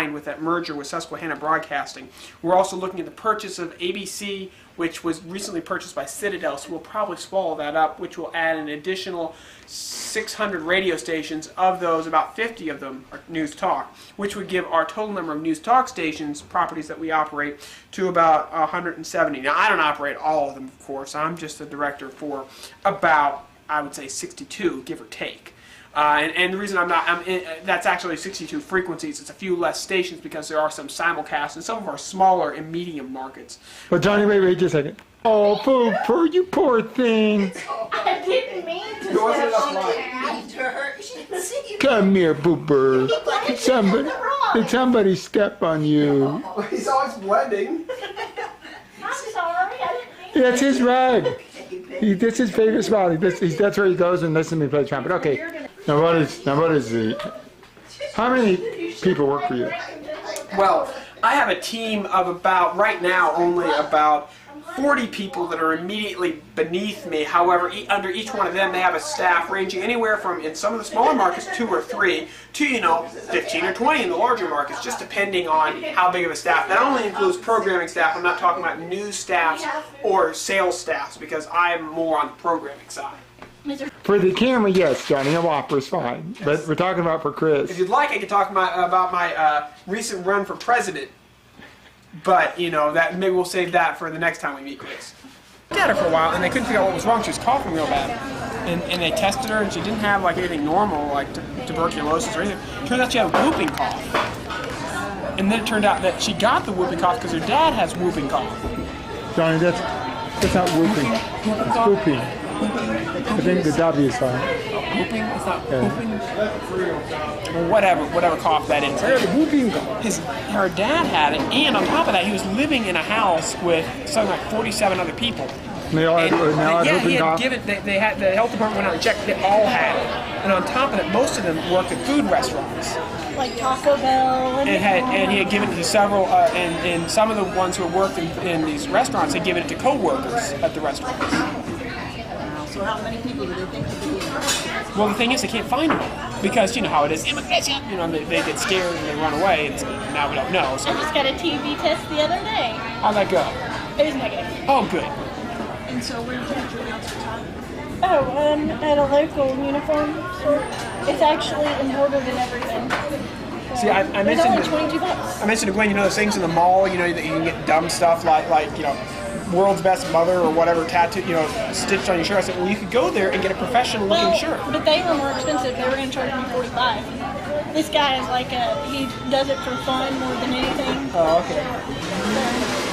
with that merger with Susquehanna Broadcasting. We're also looking at the purchase of ABC, which was recently purchased by Citadel, so we'll probably swallow that up, which will add an additional 600 radio stations. Of those, about 50 of them are News Talk, which would give our total number of News Talk stations, properties that we operate, to about 170. Now, I don't operate all of them, of course. I'm just the director for about, I would say, 62, give or take. And the reason that's actually 62 frequencies. It's a few less stations because there are some simulcasts in some of our smaller and medium markets. But Johnny, wait just a second. Oh, Pooper, you poor thing. I didn't mean to. She didn't see you. Come here, Pooper. Did somebody step on you? He's always blending. I'm sorry. I didn't mean That's his rug. That's his favorite spot. That's where he goes and listens to me play trumpet. Okay. Now what is the? How many people work for you? Well, I have a team of about, right now, only about 40 people that are immediately beneath me. However, under each one of them, they have a staff ranging anywhere from, in some of the smaller markets, 2 or 3, to, 15 or 20 in the larger markets, just depending on how big of a staff. That only includes programming staff. I'm not talking about news staffs or sales staffs, because I'm more on the programming side. For the camera, yes, Johnny, a Whopper's fine. Yes. But we're talking about for Chris. If you'd like, I could talk about my recent run for president. But, that maybe we'll save that for the next time we meet Chris. I had her for a while, and they couldn't figure out what was wrong. She was coughing real bad. And they tested her, and she didn't have, anything normal, like tuberculosis or anything. Turns out she had a whooping cough. And then it turned out that she got the whooping cough because her dad has whooping cough. Johnny, that's not whooping. It's whooping. I think the W is fine. Whooping? It's not whooping? Well, whatever cough that is. Whooping. Her dad had it, and on top of that, he was living in a house with something like 47 other people. They all had whooping cough? They had, the health department went out and checked, they all had it. And on top of that, most of them worked at food restaurants. Like Taco Bell. And he had given it to several, and some of the ones who worked in these restaurants had given it to co-workers at the restaurants. So how many people do they think could be involved? Well, the thing is, they can't find them because you know how it is. Immigration. They get scared and they run away. And now we don't know. So. I just got a TB test the other day. How'd that go? It was negative. Oh, good. And so where did you get your announcer time? Oh, at a local uniform store. It's actually embroidered and everything. See, I it's mentioned only $22. I mentioned to Gwen, those things in the mall, that you can get dumb stuff like World's Best Mother or whatever tattoo, stitched on your shirt. I said, well, you could go there and get a professional-looking shirt. But they were more expensive. They were going to charge me $45. This guy is he does it for fun more than anything. Oh, okay. So,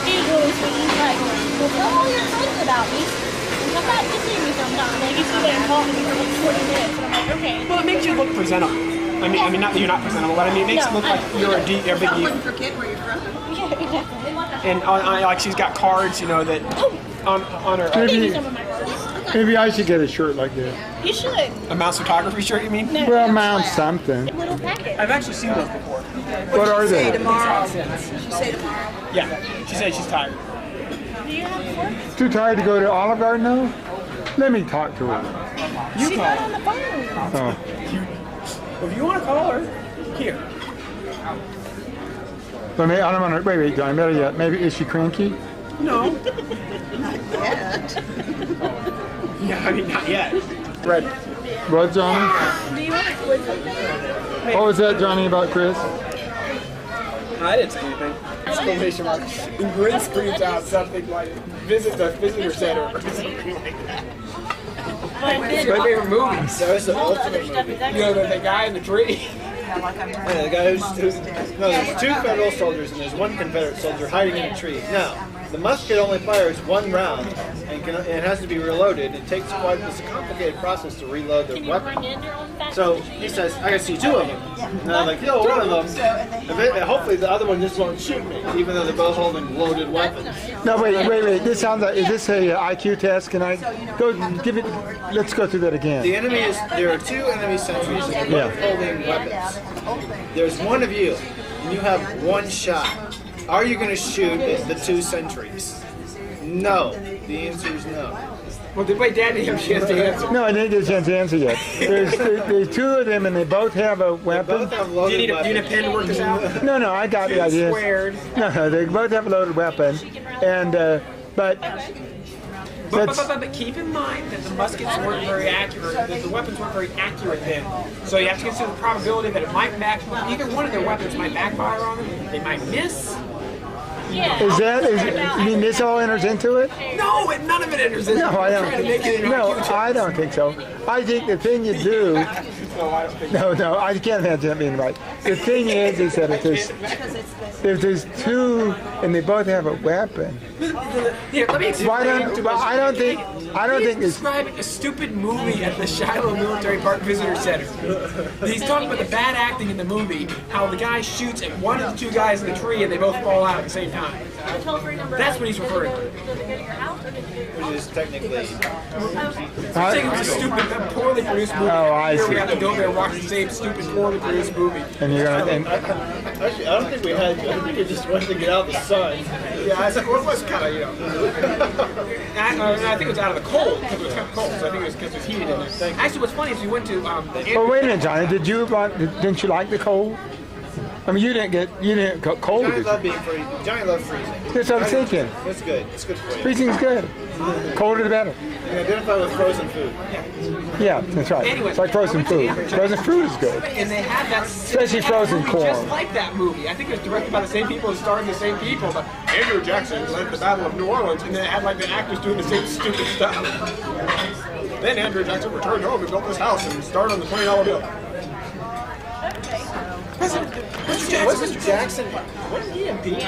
he's really sweet. He's like, well, tell all your friends about me. And come back to see me sometime. They used to sit and talk to me for 20 minutes. And I'm like, okay. Well, it makes you look presentable. I mean, not that you're not presentable, but it makes it look like you're a big deal. Forget where you're from. Yeah, exactly. And she's got cards, that on her. Maybe I should get a shirt like this. You should. A Mounts photography shirt, you mean? No, Well, mount something. little packet. I've actually seen those before. What are Say they? tomorrow. She say tomorrow. Yeah, she said she's tired. Do you have work? Too tired to go to Olive Garden now? Let me talk to her. You She's call not her. on the phone. Oh. If you want to call her, here. But maybe, I don't want to. Wait, John. Better yet. Maybe is she cranky? No. Not yet. Yeah, not yet. Right. What, Johnny? Do you want to quit something? What was that, Johnny, about Chris? I didn't say anything. Exclamation mark. And Gwen screams out something like, visit the visitor center or something like that. My favorite movie. That was the ultimate movie. The guy in the tree. Yeah, the guy there's 2 federal soldiers and there's 1 Confederate soldier hiding in a tree. Now, the musket only fires 1 round and it has to be reloaded. It's a complicated process to reload the weapon. So he says, I can see 2 of them. And I'm like, yo, one of them. Hopefully the other one just won't shoot me, even though they're both holding loaded weapons. No, wait. This sounds like, is this a IQ test? Can I go give it? Let's go through that again. The enemy there are 2 enemy sentries and they're both holding weapons. There's 1 of you, and you have 1 shot. Are you going to shoot at the 2 sentries? No. The answer is no. Well, wait, Dad didn't have a chance to answer. No, I didn't get a chance to answer yet. There's two of them, and they both have a weapon. Both have Do you loaded need a weapons. pen to work this out? No, I got the idea. Squared. No, they both have a loaded weapon, and but But keep in mind that the muskets weren't very accurate, that the weapons weren't very accurate then. So you have to consider the probability that it might either one of their weapons might backfire on them, they might miss. Yeah. you mean this all enters into it? No, none of it enters in. No, I Trying to make it don't. No, innocuous. I don't think so. I think the thing you do. No, I can't imagine that being right. The thing is that if there's two and they both have a weapon, Here, let me explain. why don't? Well, I don't think it's. Describing a stupid movie at the Shiloh Military Park Visitor Center. He's talking about the bad acting in the movie, how the guy shoots at one of the two guys in the tree and they both fall out at the same time. That's what he's referring to. Which is technically. I'm saying it was a stupid, poorly produced movie. Oh, I Here see. we have to go there and watch the same stupid, poorly produced movie. And you're gonna. And, Actually, I don't think we had. I think we just wanted to get out of the sun. Yeah, I think it was kind of, you know. I think it was out of the cold, because it was kind of cold, so I think it was because it was heated in there. Actually, what's funny is we went to oh, wait a minute, Johnny. Didn't you like the cold? I mean, you didn't get cold. Johnny Did loved you? being free. Johnny loved freezing. That's what I'm thinking. It's good. It's good for you. Freezing's good. Colder the better. You identify with frozen food. Yeah, that's right. Anyway, It's like frozen food. Frozen fruit is good. and they had that Especially frozen movie corn. just like that movie. I think it was directed by the same people and starring the same people. But Andrew Jackson led the Battle of New Orleans, and then it had like the actors doing the same stupid stuff. Then Andrew Jackson returned home and built this house and started on the $20 bill. Wasn't Jackson? Wasn't he impeached?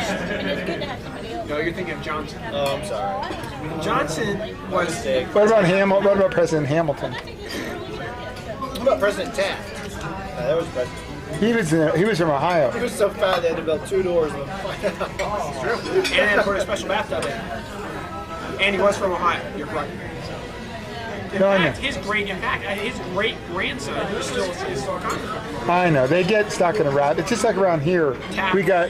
No, you're thinking of Johnson. Oh, I'm sorry. Johnson was. What about Hamilton? What about President Hamilton? What about President Taft? That was President. He was from Ohio. He was so fat they had to build 2 doors. In the And they had to put a special bathtub in. And he was from Ohio. You're right. In No, I know. fact, his great grandson is still a congressman. I know. They get stuck in a rut. It's just like around here. We got,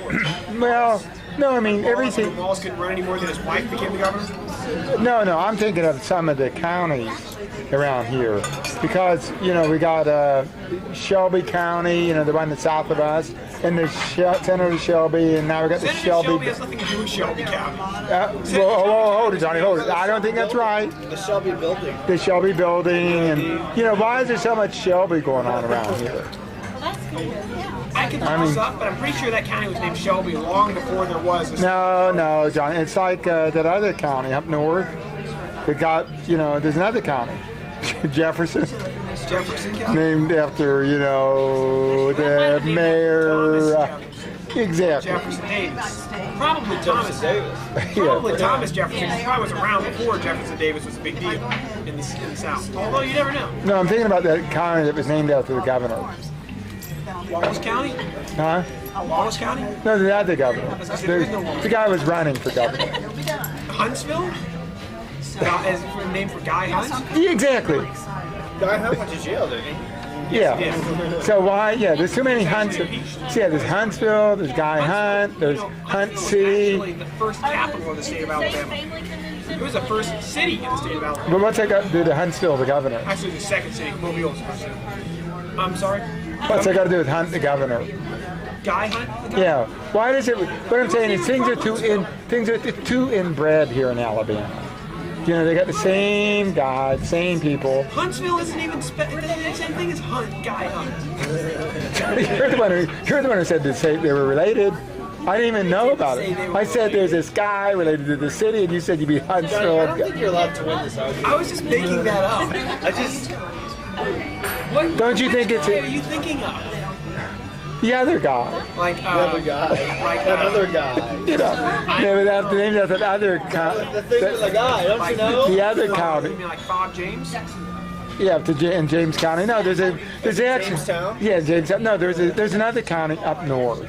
well, no, I mean, everything. Wallace couldn't run anymore than his wife became the governor. No, I'm thinking of some of the counties around here. Because, you know, we got Shelby County, you know, the one that's south of us, and the Senator Shelby, and now we got the Senator Shelby. Shelby has nothing to do with Shelby County. Well, hold it, Johnny, hold it. I don't think that's right. The Shelby building. The Shelby building, and, you know, why is there so much Shelby going on around here? I can look this up, but I'm pretty sure that county was named Shelby long before there was a No, Johnny. It's like that other county up north. That got, you know, there's another county, Jefferson, Jefferson County. named after, you know, the mayor. Exactly. Jefferson Davis. Probably Thomas Davis. Probably Thomas Jefferson. He probably was around before Jefferson Davis was a big deal in the South. Although you never know. No, I'm thinking about that county that was named after the governor. Wallace County? Huh? Wallace County? No, the other governor. The guy was running for governor. Huntsville? As a name for Guy Hunt? Yeah, exactly. Guy Hunt went to jail, didn't he? Yeah. So why? Yeah, there's too many Hunts. See, yeah, there's Huntsville, there's Guy Hunt, there's Hunt City. Actually, the first capital of the state of Alabama. It was the first city in the state of Alabama. But what's that got to do to Huntsville, the governor? Actually, the second city. Mobile was the first city. I'm sorry? What's that got to do with Hunt, the governor? Guy Hunt? Yeah. Why does it? What I'm saying is things are too inbred here in Alabama. You know, they got the same guy, same people. Huntsville isn't even the same thing as Hunt, Guy Hunt. You're the one who said they were related. I didn't even know about it. I said there's this guy related to the city, and you said you'd be Johnny, I Huntsville. don't think you're allowed to win this argument. I was just making that up. I just. What? Don't you think which it's guy are you thinking of? the other guy? Like Another guy. Like Another guy. You know, they would have to name that other guy. The thing with the guy, don't you know? The other You county. mean like Bob James? Yeah, in James County. No, there's actually. Jamestown? Yeah, Jamestown. No, there's another county up north.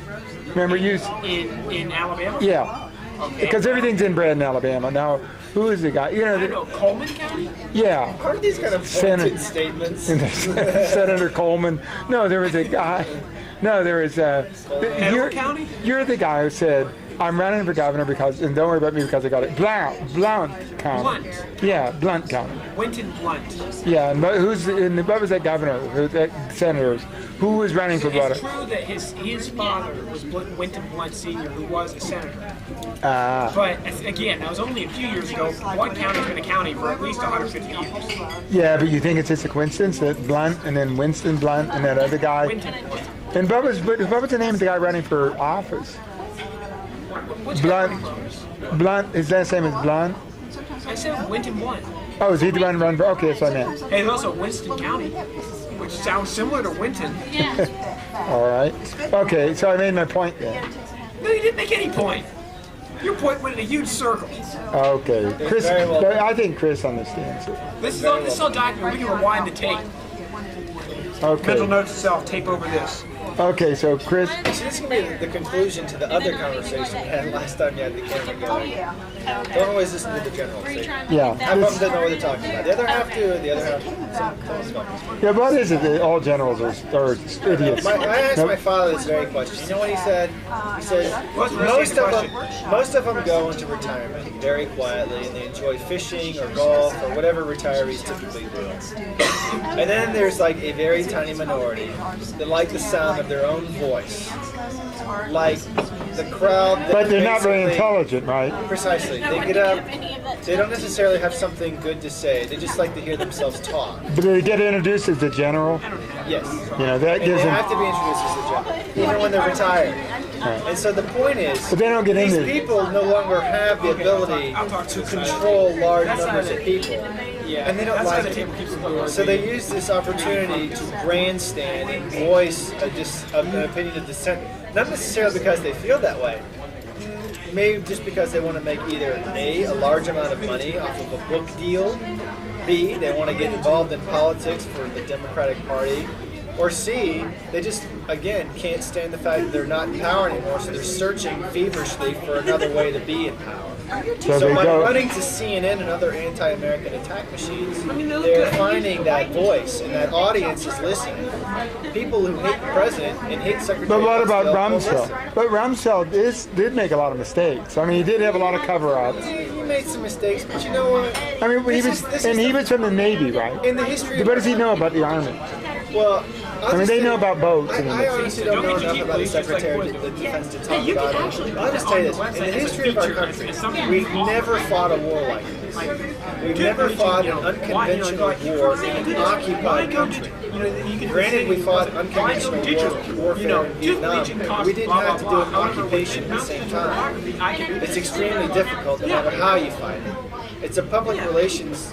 Remember you? In Alabama? Yeah, Okay. because everything's inbred in Alabama. Now, who is the guy? You I know, know, Coleman County? yeah. Are these kind of Senate. pointed statements? Senator Coleman. No, there was a guy. No, there was Edward County? You're the guy who said I'm running for governor because, and don't worry about me because I got it. Blount County. Blunt. Yeah, Blount County. Winton Blunt. Yeah, and what was that governor? That senators? Who was running for what? It's true that his father was Winton Blunt Sr., who was a senator. Ah. But again, that was only a few years ago. Blunt County's been a county for at least 150 years. Yeah, but you think it's just a coincidence that Blunt and then Winston Blunt and that other guy? Winton Blunt. And what was the name of the guy running for office? Which Blunt. guy? Blunt. His last name is Blunt. I said Winton Blunt. Oh, is he the one run for? Okay, that's what I meant. Hey, there's also Winston County, which sounds similar to Winton. All right. Okay, so I made my point then. No, you didn't make any point. Your point went in a huge circle. Okay, Chris. very well But I think Chris understands it. This is all document. We can rewind the tape. Mental Okay. note to self. Tape over this. Okay, so Chris. See, this is going to be the conclusion to the other conversation we had last time you had the camera going. Don't always listen to the general statement. Yeah. Half of them don't know what they're talking about. The other half do, and the other half, someone's talking. Yeah, what is it that all generals are idiots? I asked Nope. my father this very question. You know what he said? He said most of them go into retirement very quietly, and they enjoy fishing or golf or whatever retirees typically do. And then there's like a very tiny minority that like the sound of their own voice, like the crowd. That But they're not very basically- intelligent, right? Precisely. They get up. They don't necessarily have something good to say. They just like to hear themselves talk. But they get introduced as the general. Yes. You know, that And gives they them. have to be introduced as a general, even when they're retired. And so the point is, But they don't get these into it. people no longer have the ability to control large numbers of people. And they don't That's how like the it. table keeps them. So they use this opportunity to grandstand and voice an opinion of dissent, not necessarily because they feel that way. Maybe just because they want to make either A, a large amount of money off of a book deal, B, they want to get involved in politics for the Democratic Party, or C, they just, again, can't stand the fact that they're not in power anymore, so they're searching feverishly for another way to be in power. So So they by go. running to CNN and other anti-American attack machines, they look they're good. finding that voice, and that audience is listening. People who hate the president and hate Secretary But what about Rumsfeld will Rumsfeld? listen. But Rumsfeld did make a lot of mistakes. I mean, he did have a lot of cover-ups. He made some mistakes, but you know what? I mean, This he is was the- from the Navy, right? in the history. What does he know about the Army? Well, I mean, they know about boats. I honestly don't know enough about the Secretary of the Defense to talk about it. I'll just tell you this: in the history of our country, we've never fought a war like this. We've never fought an unconventional war in an occupied country. Granted, we fought unconventional warfare in Vietnam, but we didn't have to do an occupation at the same time. It's extremely difficult no matter how you fight it. It's a public relations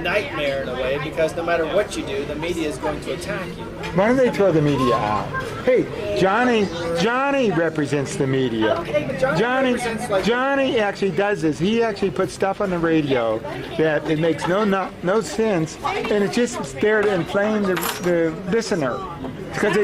nightmare in a way because no matter what you do, the media is going to attack you. Why don't they throw the media out? Hey, Johnny represents the media. Okay, but Johnny represents, like- Johnny actually does this. He actually puts stuff on the radio that it makes no sense, and it's just there to inflame the listener because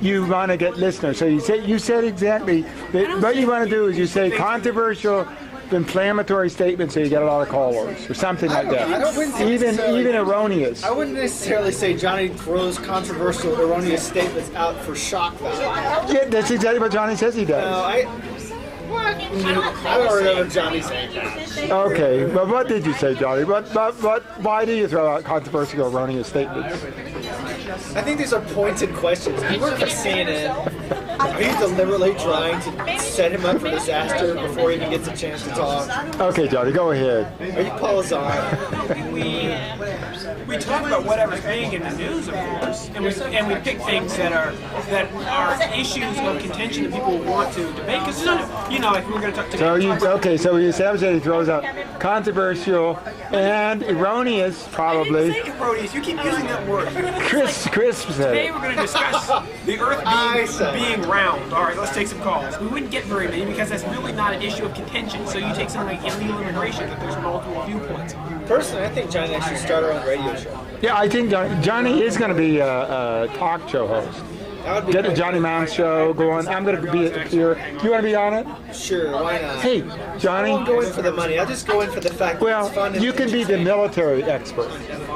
you want to get listeners. So you said exactly that what you want to do is you say controversial, inflammatory statements so you get a lot of callers or something like I wouldn't that. say necessarily- Even erroneous. I wouldn't necessarily say Johnny throws controversial, erroneous statements out for shock value. Yeah, that's exactly what Johnny says he No, does. I don't remember Johnny saying that. Okay, but what did you say, Johnny? Why do you throw out controversial, erroneous statements? I think these are pointed questions. You work for CNN. Are you deliberately trying to set him up for disaster before he even gets a chance to talk? Okay, Johnny, go ahead. Are you Paul Zahn? We talk about whatever's being in the news, of course, and we pick things that are issues of contention that people want to debate. Because like we're going to talk today. So we established that he throws out controversial and erroneous, probably. Say erroneous. You keep using that word. Chris said Today it. we're going to discuss the Earth being round. All right, let's take some calls. We wouldn't get very many because that's really not an issue of contention. So you take something like illegal immigration, that there's multiple viewpoints. Personally, I think Johnny should start her own radio show. Yeah, I think Johnny is going to be a talk show host. That would be Get the great. Johnny Mound show going. I'm going to be here. You want to be on it? Sure, why not? Hey, I Johnny. won't go in for the money. I'll just go in for the fact that it's fun Well, and you can be the military expert.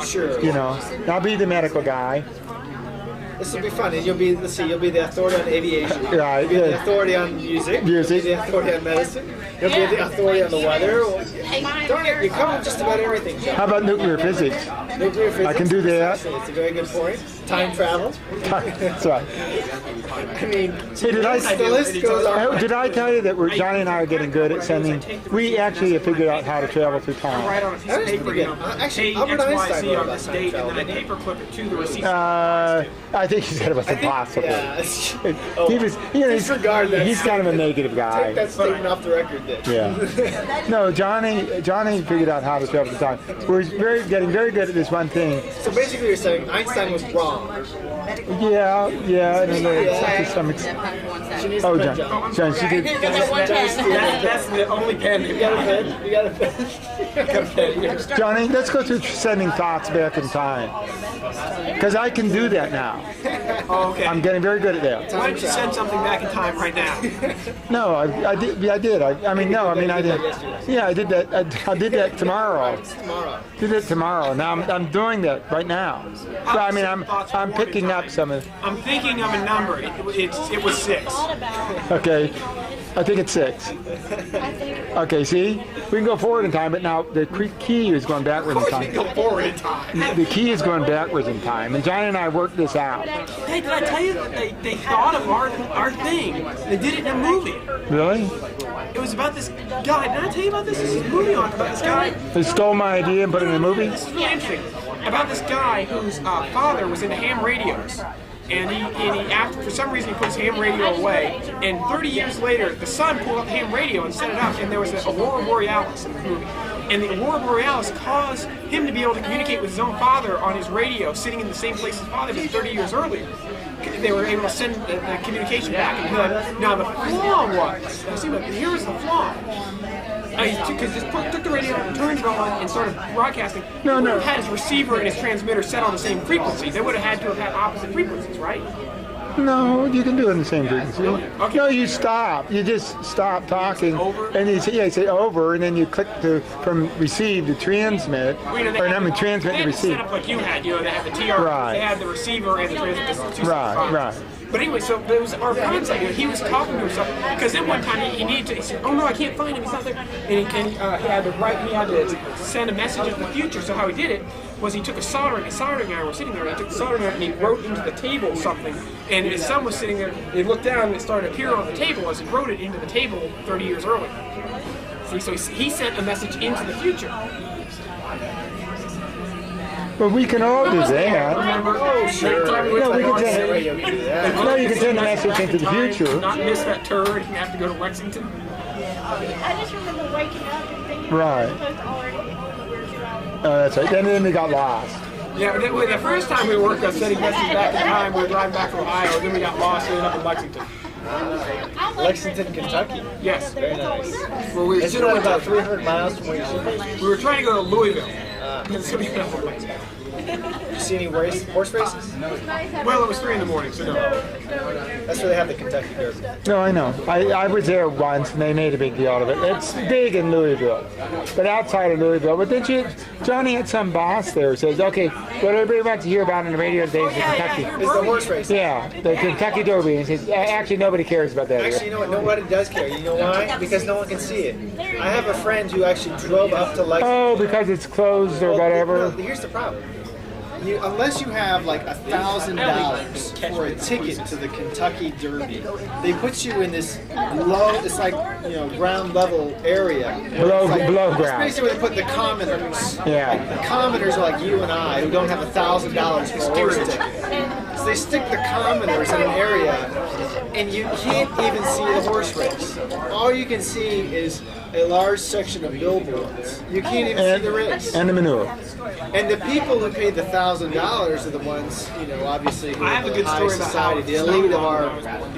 Sure. You know, I'll be the medical guy. This will be fun. And you'll be, let's see, you'll be the authority on aviation. Right, You'll be the yeah. authority on music. You'll be the authority on medicine. You'll be the authority on the weather. Darn it, you cover just about everything. How about nuclear physics? Nuclear physics. I can do that. Actually, it's a very good point. Time travel. That's right. I mean, Hey, did the list goes on. did I tell you that Johnny and I are getting good at sending? We actually have figured out how to travel through time. Write on a piece That of is paper, pretty you good. know, Actually, K, Albert X, Y, Einstein Z wrote on about this time date, travel, and then I didn't he? paperclip it to the receipt. I think he said it was impossible. Yeah. He was, you know, Disregard that. he's kind of a negative Take guy. that statement off the record then. Yeah. No, Johnny figured out how to travel through time. We're getting very good at this one thing. So basically you're saying Einstein was wrong. Yeah, to some extent. She needs Oh, a pen, John, she did. That's the only pen. You got a pen? You got a pen? Johnny, let's go through sending thoughts back in time. Because I can do that now. Oh, okay. I'm getting very good at that. Why don't you send something back in time right now? No, I did. I did. I did. Yeah, I did that. I did that tomorrow. Tomorrow. Did it tomorrow. Now I'm doing that right now. Well, I mean, I'm picking up some of. I'm thinking of a number. It was 6. Okay, I think it's 6. Okay, see, we can go forward in time, but now the key is going backwards in Of course we time. go forward in time. The key is going backwards in time, and Johnny and I worked this out. Hey, did I tell you that they thought of our thing? They did it in a movie. Really? It was about this guy. Did I tell you about this? This is a movie on about this guy. They stole my idea and put it in a movie? This is really interesting. About this guy whose father was into ham radios. And he after, for some reason, he put his ham radio away. And 30 years later, the son pulled up the ham radio and set it up, and there was an Aurora Borealis in the movie. And the Aurora Borealis caused him to be able to communicate with his own father on his radio, sitting in the same place his father did 30 years earlier. They were able to send the communication back and forth. Now the flaw was, you see, but here's the flaw. Because just took the radio, turned it on, and started broadcasting. No. He would have had his receiver and his transmitter set on the same frequency. They would have had to have had opposite frequencies, right? No, you can do it in the same frequency. Okay. No, you stop. You just stop talking, Over? and you say over, and then you click from receive to transmit, Well, you know, or not transmit to they receive. set up like you had. You know, they had the TR, Right. they had the receiver and the transmitter. Right. But anyway, so there was our concept. He was talking to himself because at one time he needed to. He said, "Oh no, I can't find him. He's not there." And he had to write. He had to send a message into the future. So how he did it was he took a soldering iron was sitting there. And he took the soldering iron and he wrote into the table something. And his son was sitting there. He looked down and it started appearing on the table as he wrote it into the table 30 years earlier. See, so he sent a message into the future. But we can all do that. Remember? Oh, sure. No, we can send it. Radio can do that. No, you can send a message into the future. Not miss that turn and have to go to Lexington. I just remember waking up and thinking Right. I was supposed to already be where you're at. Oh, that's right. And then we got lost. Yeah, the first time we worked on sending messages back in time, we were driving back from Ohio, then we got lost and ended up in Lexington. Lexington, Kentucky. Yes. Very nice. Well, we Isn't that about 300 miles from where you should be? We were trying to go to Louisville. So we got off. Did you see any horse races? Well, it was 3 in the morning, so no. That's where they have the Kentucky Derby. No, I know. I was there once, and they made a big deal out of it. It's big in Louisville, but outside of Louisville. But then Johnny had some boss there who says, "Okay, what everybody wants to hear about on the radio today is the Kentucky." It's the horse race. Yeah, the Kentucky Derby. And he says, "Actually, nobody cares about that." Actually, you know what? Nobody does care. You know why? Because no one can see it. I have a friend who actually drove up to Lexington. Oh, because it's closed or whatever. No, here's the problem. Unless you have like $1,000 for a ticket to the Kentucky Derby, they put you in this low, it's like, ground level area. Below It's ground. basically where they put the commoners. Yeah. Like, the commoners are like you and I who don't have $1,000 for a horse ticket. So they stick the commoners in an area, and you can't even see the horse race. All you can see is a large section of billboards. You can't even see the race. And the manure. And the people who paid the $1,000 are the ones, obviously who I are have a the good high story about how society, the it's elite of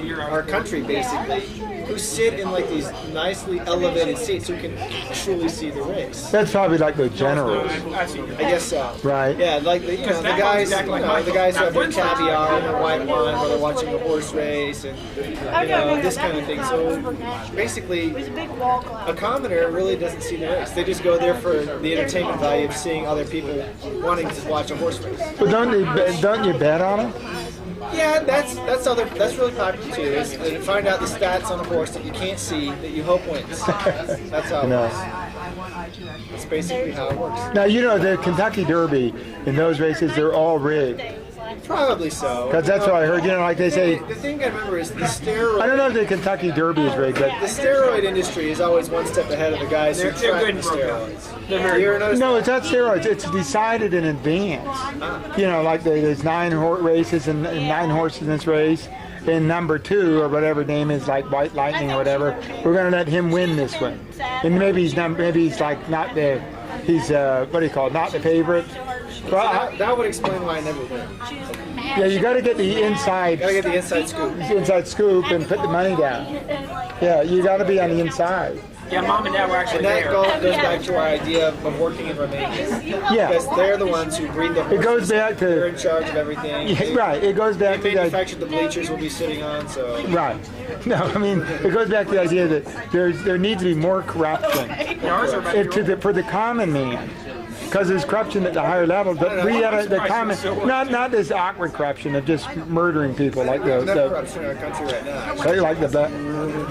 not our country, basically, who sit in like these nicely elevated seats who can actually see the race. That's probably like the generals, I see. I guess so. right? Yeah, like the that guys, one's exactly like the guys who have their mine. caviar and their white wine while they're watching a horse race, and this kind of thing. So basically, It was a big wall cloud. a commoner really doesn't see the race. They just go there for the entertainment value of seeing other people wanting to watch a horse race. But don't you bet on it? Yeah, that's really popular too. Is to find out the stats on a horse that you can't see that you hope wins. That's how it No. works. That's basically how it works. Now, you know, the Kentucky Derby, in those races, they're all rigged. Probably so. Because that's what I heard. You know, like they say, The thing I remember is the I steroid. don't know if the Kentucky Derby is rigged, but The steroid industry is always one step ahead of the guys who They're track good the programs. steroids. They're very You ever notice no, that? it's not steroids. It's decided in advance. You know, like there's 9 races and 9 horses in this race. And number 2 or whatever name is, like White Lightning or whatever, we're going to let him win this one. And maybe he's like not the, he's what do you call it? Not the favorite. Well, That would explain why I never win. yeah, you got to get the inside Gotta get the inside scoop. scoop and put the money down. Yeah, you got to be on the inside. Yeah, Mom and Dad were actually And that there. goes back to our idea of working in Romania. Yeah, Because they're the ones who breed the horses. it goes back They're to in charge of everything. yeah, right. It goes back They to the manufactured the bleachers we'll be sitting on, so. right. No, I mean it goes back to the idea that there needs to be more corruption Ours are about for the common man. Because there's corruption at the higher level, but we had the common, not this awkward corruption of just murdering people like Enough the corruption in our country right now. like the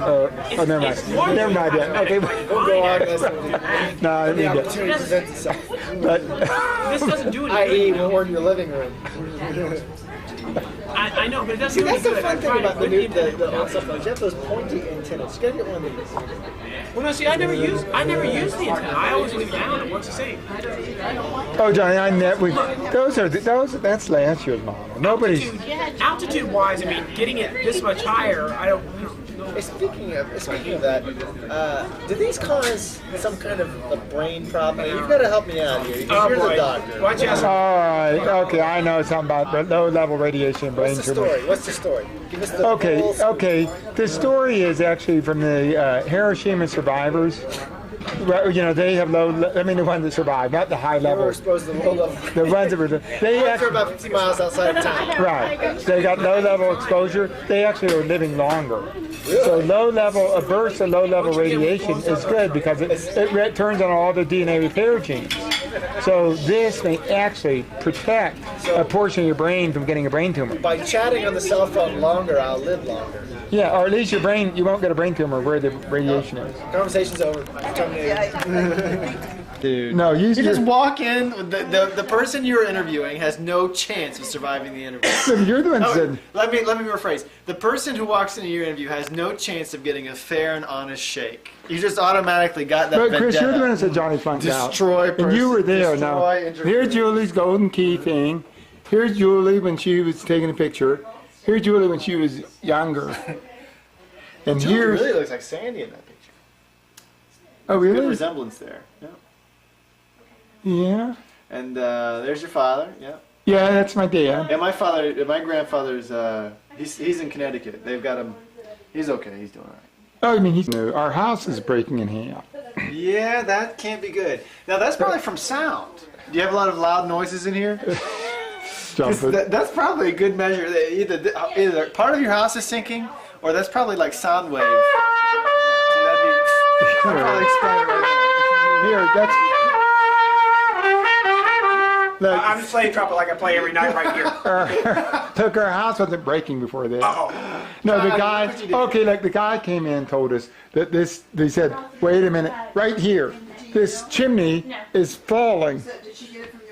oh never mind, never mind that. Okay, We'll go on. That's what no, I the mean that. opportunity presents itself. But This doesn't do any I.e., good. we're in your living room. I know, but it doesn't See, do any that's the good. fun I thing tried about it. the old stuff. Like, you have those pointy antennas. You gotta get one of these. Well, no, see, I never use the antenna. I always leave it down and what's the same? oh, Johnny, I net we that's last year's model. Nobody's. Altitude-wise, I mean, getting it this much higher, I don't know. Hey, speaking of that, do these cause some kind of a brain problem? You've got to help me out here. Oh, You're the boy. doctor. Why don't you ask All right, okay, I know something about low-level radiation and brain What's the tumor. story? What's the story? Give us the Okay, full story. okay. The story is actually from the Hiroshima survivors. Well, you know, they have I mean, the ones that survived, not the high We were level. exposed to the low level. The ones that were, they For actually, about 50 miles outside of town. right. They got low level exposure. They actually are living longer. So a burst of low level radiation is good because it turns on all the DNA repair genes. So this may actually protect a portion of your brain from getting a brain tumor. By chatting on the cell phone longer, I'll live longer. Yeah, or at least you won't get a brain tumor where the radiation is. Conversation's over. Terminated. Dude. No, You just walk in. The person you're interviewing has no chance of surviving the interview. You're the one that Oh, said, let me rephrase. The person who walks into your interview has no chance of getting a fair and honest shake. You just automatically got that but Chris, you're the one vendetta. that said Johnny flunked out. Destroy And you were there. destroy, Now, interfere. here's Julie's golden key thing. Here's Julie when she was taking a picture. Here's Julie when she was younger. And Julie here's really looks like Sandy in that picture. oh Good really? resemblance there. Yeah. Yeah. And there's your father. Yeah. Yeah, that's my dad. Yeah, my grandfather's. He's in Connecticut. They've got him. He's okay. He's doing all right. Oh, I mean, our house is breaking in half. Yeah, that can't be good. Now that's probably from sound. Do you have a lot of loud noises in here? Jumping. That's probably a good measure. That either part of your house is sinking, or that's probably like sound wave. See, that'd probably explain it right Here, that's. Look, I'm just playing trumpet like I play every night right here. look, our house wasn't breaking before this. Oh, No, the John, guy. what'd you do? Okay, like the guy came in and told us that this. They said, "Wait a minute, right here, this chimney is falling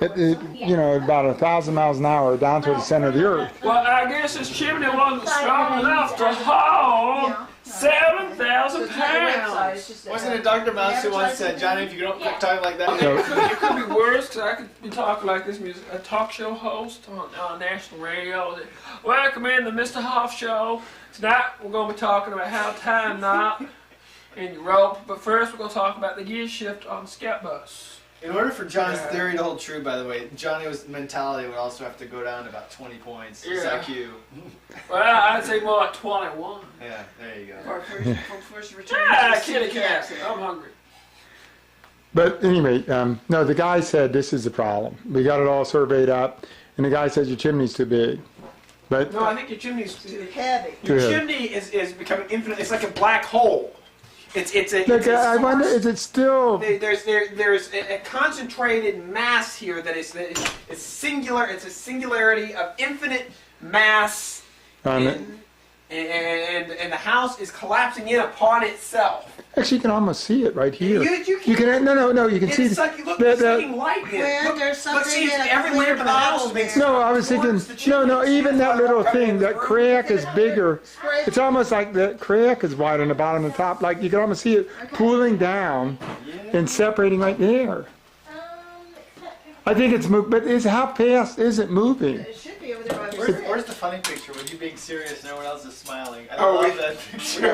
at about 1,000 miles an hour down to the center of the earth." well, I guess this chimney wasn't strong enough to haul 7,000 pounds. Wasn't it Dr. Mouse who once said, "Johnny, if you don't quit talking like that, So, It could be worse because I could be talking like this a talk show host on national radio. Welcome in the Mr. Hoff Show. Tonight we're going to be talking about how to tie a knot in your rope. But first we're going to talk about the gear shift on the scout bus. In order for John's theory to hold true, by the way, Johnny's mentality would also have to go down to about 20 points. His Yeah. IQ. Well, I'd say more like 21. Yeah, there you go. From first return. Ah, kitty cat. I'm hungry. but anyway, no, the guy said this is the problem. We got it all surveyed up, and the guy says your chimney's too big. But No, I think your chimney's Heavy. Too your heavy. chimney is becoming infinite. It's like a black hole. It's a. look, it's a I wonder, source. is it still? There's a concentrated mass here that is singular. It's a singularity of infinite mass, On it. and the house is collapsing in upon itself. Actually, you can almost see it right here. You can. No. You can see It's like, look, the- it's sucking light in. Where Look, there's look, see, something in a every clear lamp in the house bottle makes. No, I was thinking, towards the chimney. no, even that little thing, that Room. crack is bigger. It's almost like the crack is wide on the bottom and the top. Like you can almost see it pooling down and separating right there. I think it's moving, but how fast is it moving? It should be over there by the Where's the funny picture with you being serious and everyone else is smiling? I Oh, love wait. that picture.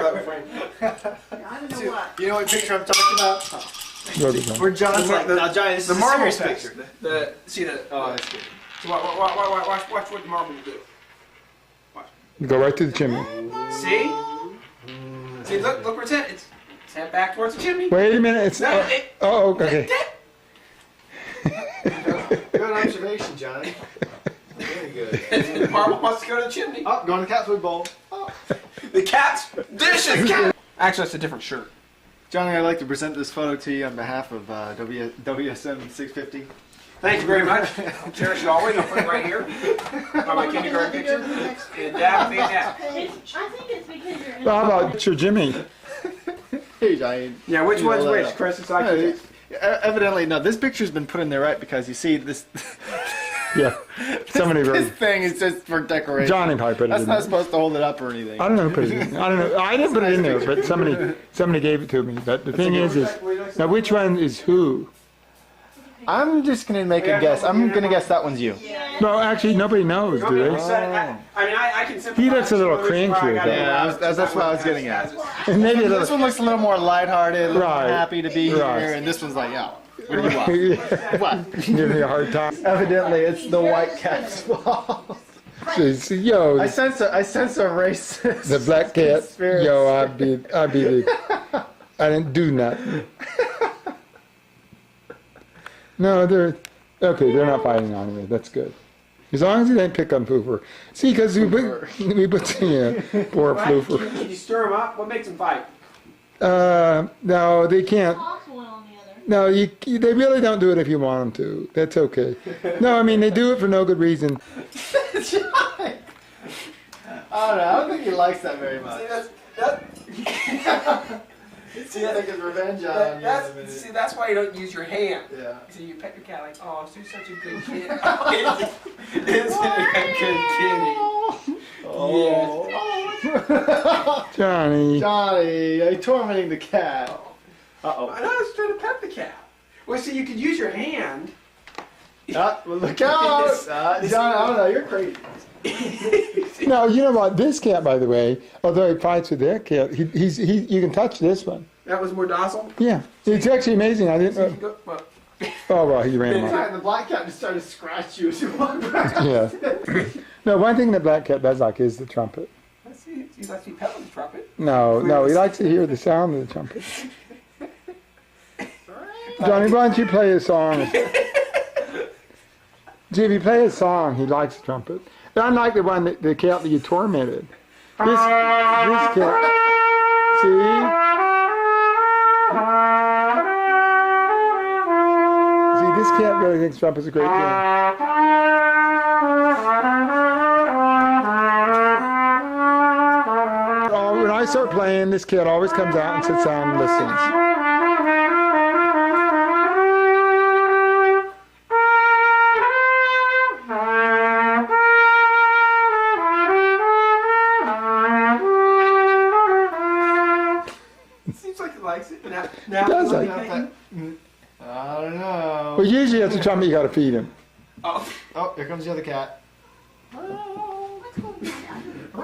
I don't know what. You know what picture I'm talking about? Go to them. Where John's like, now Johnny, this The is a marble serious picture. picture. See the. Oh, that's good. So watch what the marble will do. Go right to the chimney. See? See, look where it's at. It's head back towards the chimney. Wait a minute. It's No, okay. Good observation, Johnny. Very good. The marble wants to go to the chimney. Oh, going to the cat's food bowl. Oh. The cat's dishes. Actually, that's a different shirt. Johnny, I'd like to present this photo to you on behalf of WSM 650. Thank you very much. I'll cherish it always. I'll put it right here. On my kindergarten picture. And Dad, fantastic. I think it's because you're in Well, how about your Jimmy? Hey, Johnny. Yeah, which one's Roll that which, up. Chris? It's No, like evidently, no. This picture's been put in there right because you see this. Yeah. Somebody This wrote. thing is just for decoration. Johnny probably put it That's in not there. supposed to hold it up or anything. I don't know who put it in. I don't know. I didn't put it in there, but somebody gave it to me. But the thing is now which one is who? I'm just gonna make a guess. I'm gonna guess that one's you. No, actually nobody knows, do they? I can sympathize. He looks a little with why I cranky, got though. it. Yeah, that's what I was getting at. And maybe a This little. one looks a little more lighthearted, a little Right. happy to be Right. here, and this one's like, yeah, what do you want? Yeah, What? give me a hard time. Evidently, it's the white cat's fault. Yo, I sense a racist. the black cat. spirit. Yo, I'd be the. I didn't do nothing. No, they're okay. They're not fighting on me. That's good. As long as he didn't pick on Pooper. See, because we put poor What? Pooper. Can you stir them up? What makes them fight? No, they can't. toss one on the other. No, they really don't do it if you want them to. That's okay. No, I mean they do it for no good reason. I don't know. I don't think he likes that very much. See, He's taking revenge on you. in a minute. see, that's why you don't use your hand. Yeah. See, you pet your cat like, oh, Sue's such a good kid. Isn't it a good kitty? Oh. Johnny. Johnny, you're tormenting the cat. Uh-oh. I know, I was trying to pet the cat. Well, see, you could use your hand. Well, look out! John, I don't know. You're crazy. No, you know what? This cat, by the way, although he fights with that cat, you can touch this one. That was more docile. Yeah, it's actually amazing. I didn't know. Go- well, Oh well, he ran off. And the black cat just started to scratch you as you walked around. Yeah. No, one thing the black cat does like is the trumpet. let's see. He likes to be pet with the trumpet. No, he likes to hear the sound of the trumpet. Johnny, why don't you play a song? See, if you play a song, he likes the trumpet. But unlike the one the cat that you tormented. This cat. See, this cat really thinks trumpet's a great game. Oh, when I start playing, this cat always comes out and sits down and listens. It seems like he likes it. Now Does like it? thinking, I don't know. Well, usually at the trumpet, you gotta feed him. oh, Oh, here comes the other cat.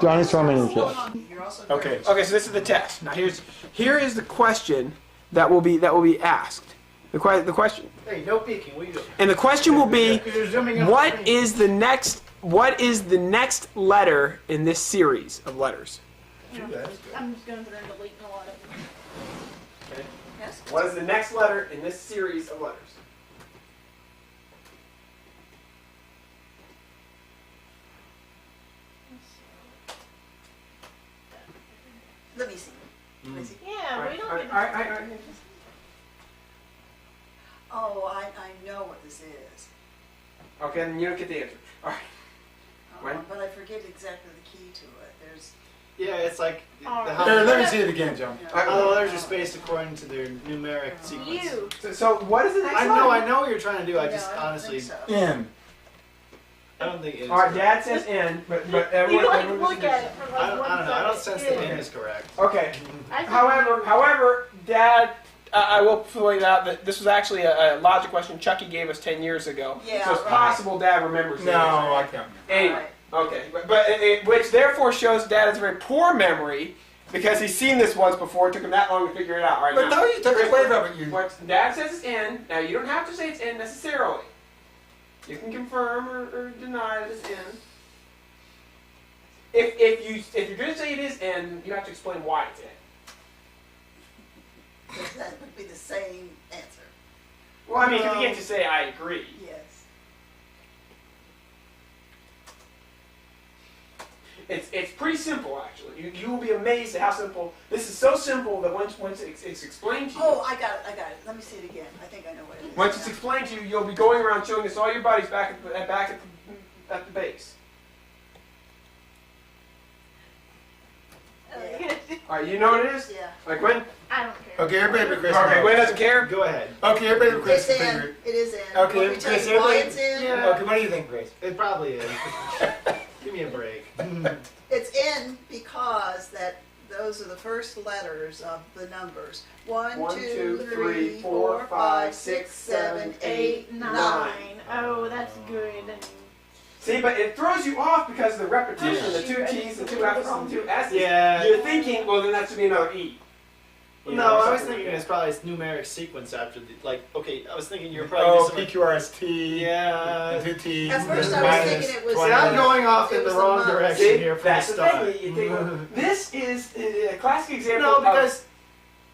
Johnny's tormenting the cat. okay. Okay, so this is the test. Now here is the question that will be asked. The question, Hey, no peeking. What are you doing? and the question will be, You're zooming in. what is the next letter in this series of letters? I'm just going through and deleting a lot of them. Yes? What is the next letter in this series of letters? Let me see. Let me see. Yeah, we don't get to Alright. Oh, I know what this is. Okay, then you don't get the answer. All right. When? but I forget exactly the key to it. There's. Yeah, it's like the Alright. how. Here, let me see it again, John. Oh, there's a space according to their numeric sequence. You. So what is the next I line? know what you're trying to do. I just No, I don't honestly, think so. In. I don't think it is. All right, correct. Dad says N, but You everyone. like everyone look says at it for like I don't know. I don't sense the Ew. N is correct. Okay. I think- However, Dad, I will point out that this was actually a logic question Chucky gave us 10 years ago. Yeah, so it's right. possible Dad remembers No, it. I can't. Anyway, okay, but which therefore shows Dad has a very poor memory because he's seen this once before. It took him that long to figure it out. Right But now. no, you took it away from it. You. What Dad says is N. Now you don't have to say it's N necessarily. You can confirm or deny that it's N. If you're going to say it is N, you have to explain why it's N. That would be the same answer. Well, I mean, you get to say I agree. Yes. It's pretty simple actually. You will be amazed at how simple. This is so simple that once it's explained to you. Oh, I got it. Let me see it again. I think I know what it is. Once it's now. explained to you, you'll be going around showing this to all your buddies back at the base. All right, you know what it is? Yeah. Like when? I don't care. Okay, everybody, Chris. Okay, knows. Gwen doesn't care. Go ahead. Okay, everybody, Chris. It's figure in. it. It is in. Okay, Want me to tell Chris, you why everybody- it's in? Yeah. Okay, what do you think, Chris? It probably is. Give me a break. It's in because those are the first letters of the numbers. 1, 2, 3, 4, 5, 6, 7, 8, 9. Oh, that's good. See, but it throws you off because of the repetition, the two T's, the two F's, and the two S's. Yeah. You're thinking, well, then that should be another E. You know, No, or I was something thinking like it's probably numeric sequence after the okay. I was thinking you're Oh, probably PQRST. Yeah. 2 T's. At first I was minus thinking it was- 20. See, I'm going off It in the was a wrong month. direction See, here from the that's the start. thing. You think, this is a classic example No, of because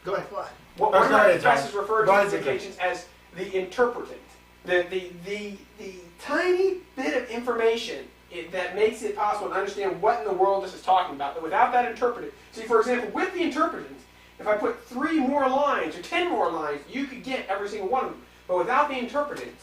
go ahead. What? what one of Okay, my professors John. referred Go to ahead, these occasions as the interpretant. The tiny bit of information that makes it possible to understand what in the world this is talking about. But without that interpretant, see, for example, with the interpretant, if I put 3 more lines or 10 more lines, you could get every single one of them. But without the interpretant,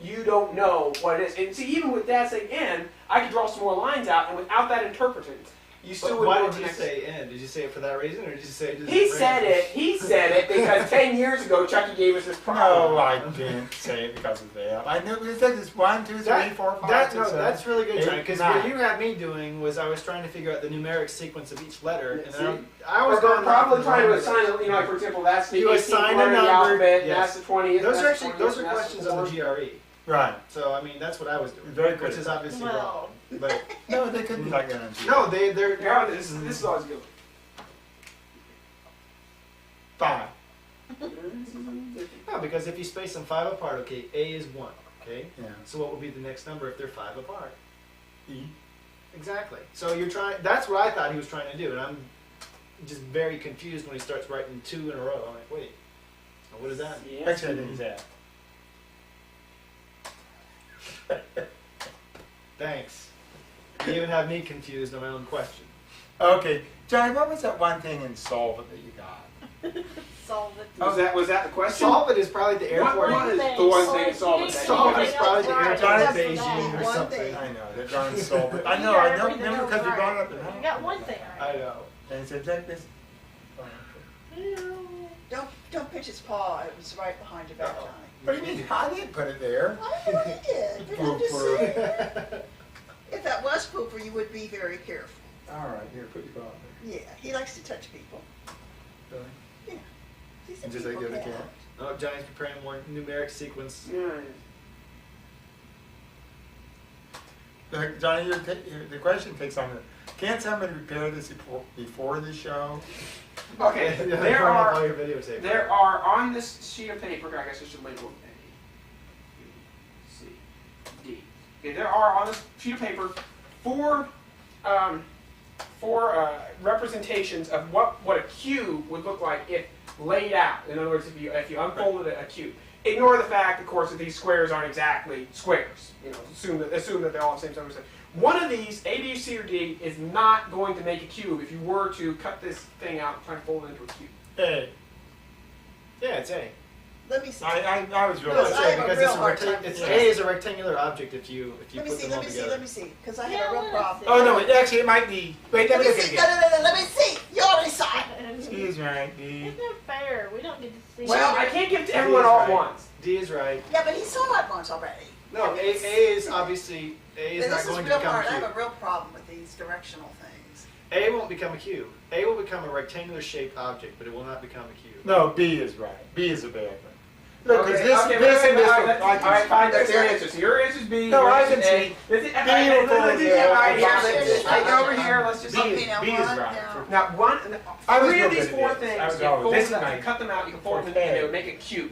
you don't know what it is. And see, even with Dad saying N, I could draw some more lines out, and without that interpretant, you still But wouldn't why know did the you next. say N? Did you say it for that reason, or did you say it just? He said it. He said it because 10 years ago, Chucky gave us this problem. No, I didn't say it because of that. I knew it said it's 1, 2, 3, That, 4, 5, that, 6, no, 7, that's really good, 8, John. Because 9. what you had me doing was I was trying to figure out the numeric sequence of each letter, and See? I was Or going probably off trying to the assign, you know, like for example, that's the You 18th assign a letter in the number, alphabet, and yes. that's the 20th. Those and are that's the actually those 20th, are and that's questions the on 4th. the GRE. Right. So I mean that's what I was doing, Very good. which is obviously Well. wrong. But No, they couldn't be like that. no, they're Yeah, this is always good. 5. no, because if you space them 5 apart, okay, A is 1, okay. Yeah. So what would be the next number if they're 5 apart? E. Exactly. So you're trying. That's what I thought he was trying to do, and I'm just very confused when he starts writing 2 in a row. I'm like, wait, what is that? Yeah. Actually, I didn't say that. Thanks. You even have me confused on my own question. Okay, Johnny, what was that one thing in Solve It that you got? Solve it. Was that the question? Solve it is probably the What airport. was the one thing solve it? Solve it is probably the Right, airport that's in what Beijing that or is. One something. thing. I know, that Johnny Solve It. I You know, got I know, everything remember else because you right. brought it up at You home. got one thing I right. know. And he said, take this. Don't pitch his paw. It was right behind your back, Johnny. What do you mean? I didn't put it there. I know he did, but I'm just Pooper. saying. If that was Pooper, you would be very careful. All right, here, put your paw there. Yeah, he likes to touch people. Really? Yeah. He's a And just like people the other cat. cat. Oh, Johnny's preparing more numeric sequence. Yeah. Johnny, the question takes on it. Can't somebody prepare this before the show? Okay, Yeah, there turn off all are your videotape. there are on this sheet of paper. I guess I should label A, B, C, D. Okay, there are on this sheet of paper four representations of what a cube would look like if laid out. In other words, if you unfolded a cube. Ignore the fact, of course, that these squares aren't exactly squares. You know, assume that they all have the same size. One of these, A, B, C, or D, is not going to make a cube if you were to cut this thing out and try to fold it into a cube. A. Yeah, it's A. let me see. I was really. Because I have a because real it's a hard time it's with A this. is a rectangular object if you Let me put see, them all let me see, together. let me see, because I Yeah, have a real let us problem. see. Oh no, actually it might be. Wait, let Let me me look see, at it again. let me see. You already saw it. Excuse me, D. It's not fair. We don't get to see. Well, I can't give it to D everyone is all at right. once. D is right. Yeah, but he saw it once already. No, A is obviously A is And not this is going to real become hard. a I have cube. a real problem with these directional things. A won't become a cube. A will become a rectangular shaped object, but it will not become a cube. No, B is right. B is a bad one. Look, because Okay, this, okay, this wait, and wait, this. all one, right, I all right, can- fine, that's your answer. So your answer is B. No, yours I is can A. see. This is- B will all right, fall let's in just- there. all right, Box here, is- let's just take over here. Let's just B, Okay, now B is one right. down. Now, I was three of real these good four at this. things, I you was can always- fold this them, is you my cut them out, you can fold them, forte. and they would make a cube.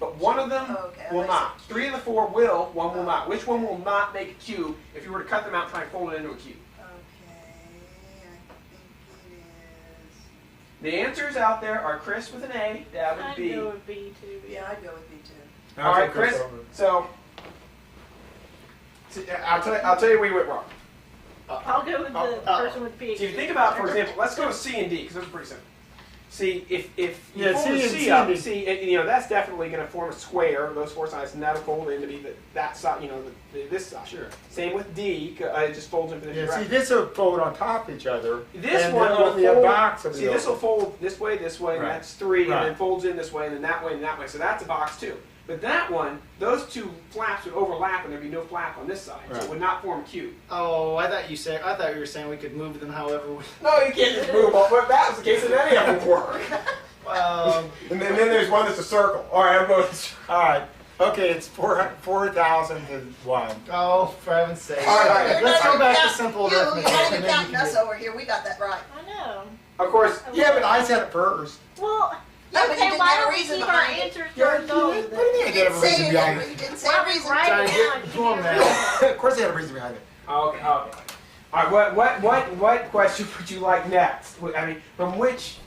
But one of them Okay, will I not. Three of the four will, one will not. Which one will not make a cube if you were to cut them out and try and fold it into a cube? Okay, I think it is. The answers out there are Chris with an A, Dad with I'd B. go with B too. Yeah, I'd go with B too. All right, Chris. So, see, I'll tell you where you went wrong. I'll go with the person with B. So if you think about, for example, let's go with C and D because those are pretty simple. See, if you Yeah, fold C the and C C up, and D. see, you know that's definitely going to form a square. Those four sides, and that'll fold in to be that side. You know, this side. Sure. Same with D. It just folds into the Yeah, see, direction. this will fold on top of each other. This and one then will only fold. a box will be See, this will open. fold this way, and Right. that's three, Right. and then folds in this way, and then that way, and that way. So that's a box too. But that one, those two flaps would overlap, and there'd be no flap on this side, so Right. it would not form a cube. Oh, I thought you were saying we could move them however we. No, you can't just move them. If that was the case, then any of them would work. And then there's one that's a circle. All right, I'm going. All right. Okay, it's 4,000 to 1. Oh, for heaven's sake. All right, You're let's not go back even to simple You're arithmetic. not and even then you counting can us do- over here. We got that right. I know. Of course. Yeah, but I said it first. Well, Yeah, but you okay, didn't why have a don't we reason keep our behind it. answers to Yeah, ourselves? what do you mean I You did didn't have a say reason behind it. it? You didn't say Why a don't we reason. write Johnny, it get- down? come on, man. Of course, they had a reason behind it. Okay. All right. What question would you like next? I mean, from which,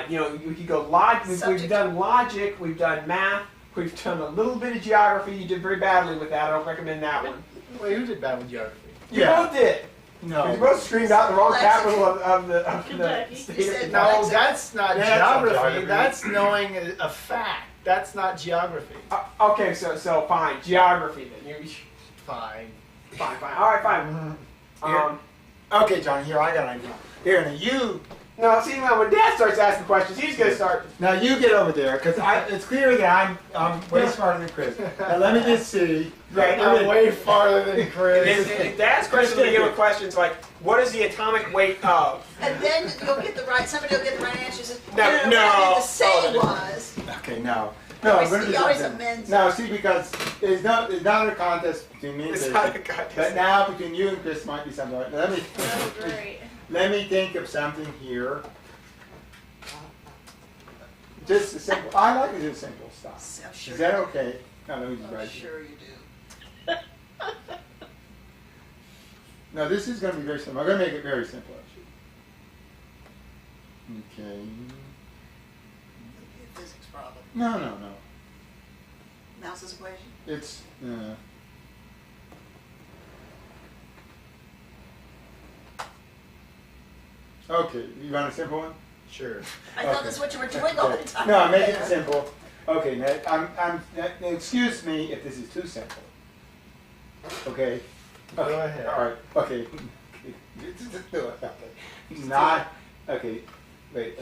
we could go logic. We've Subject. done logic. We've done math. We've done a little bit of geography. You did very badly with that. I don't recommend that one. Wait, who did bad with geography? You both did. No. You both screamed out the wrong Lexicon. capital of the Kentucky. state. You of said Kentucky. No, that's not Yeah, that's not geography. geography. That's knowing a fact. That's not geography. Okay, so fine. Geography then. Fine. Fine. All right, fine. Okay, John, here, I got an idea. Here, now you, No, see, when Dad starts asking questions, he's gonna start. now you get over there, because it's clear that I'm way smarter than Chris. Now let me just see. Right, I'm way farther than Chris. Dad's questions will give him questions like, "What is the atomic weight of?" And then you'll get the right, somebody will get the right answer. Says, No, what I no. wanted to say was, Okay, no. No, I'm going to He do always something. amends No, it. see, because it's not a contest between me and It's Chris. not a contest. But now between you and Chris might be something. Let me That's great. let me think of something here. Just a simple. I like to do simple stuff. I'm sure Is that you okay? No, let me just do. I'm write it. sure you do. No, this is going to be very simple. I'm going to make it very simple, actually. Okay. It'll be a physics problem. No. Mouse's equation. It's. Okay, you want a simple one? Sure. I thought Okay. that's what you were doing all the Okay. time. No, I'm making it simple. Okay, now, now, excuse me if this is too simple. Okay? Go Okay. ahead. All right, okay. Okay. Not, okay, wait.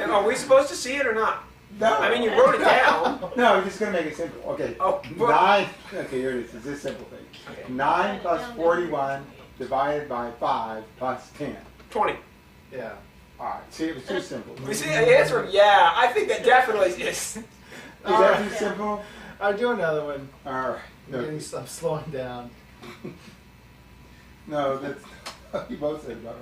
Are we supposed to see it or not? No. I mean, you wrote it down. No, I'm just gonna make it simple. Okay. Oh, well- 9, okay, here it is. It's this simple thing. 9 plus 41 divided by 5 plus 10. 20. Yeah. All right, see, it was too simple. We see the answer. Yeah, I think that definitely is. Is that too simple? I'll do another one. All right. I'm slowing down. No, that's, you both said about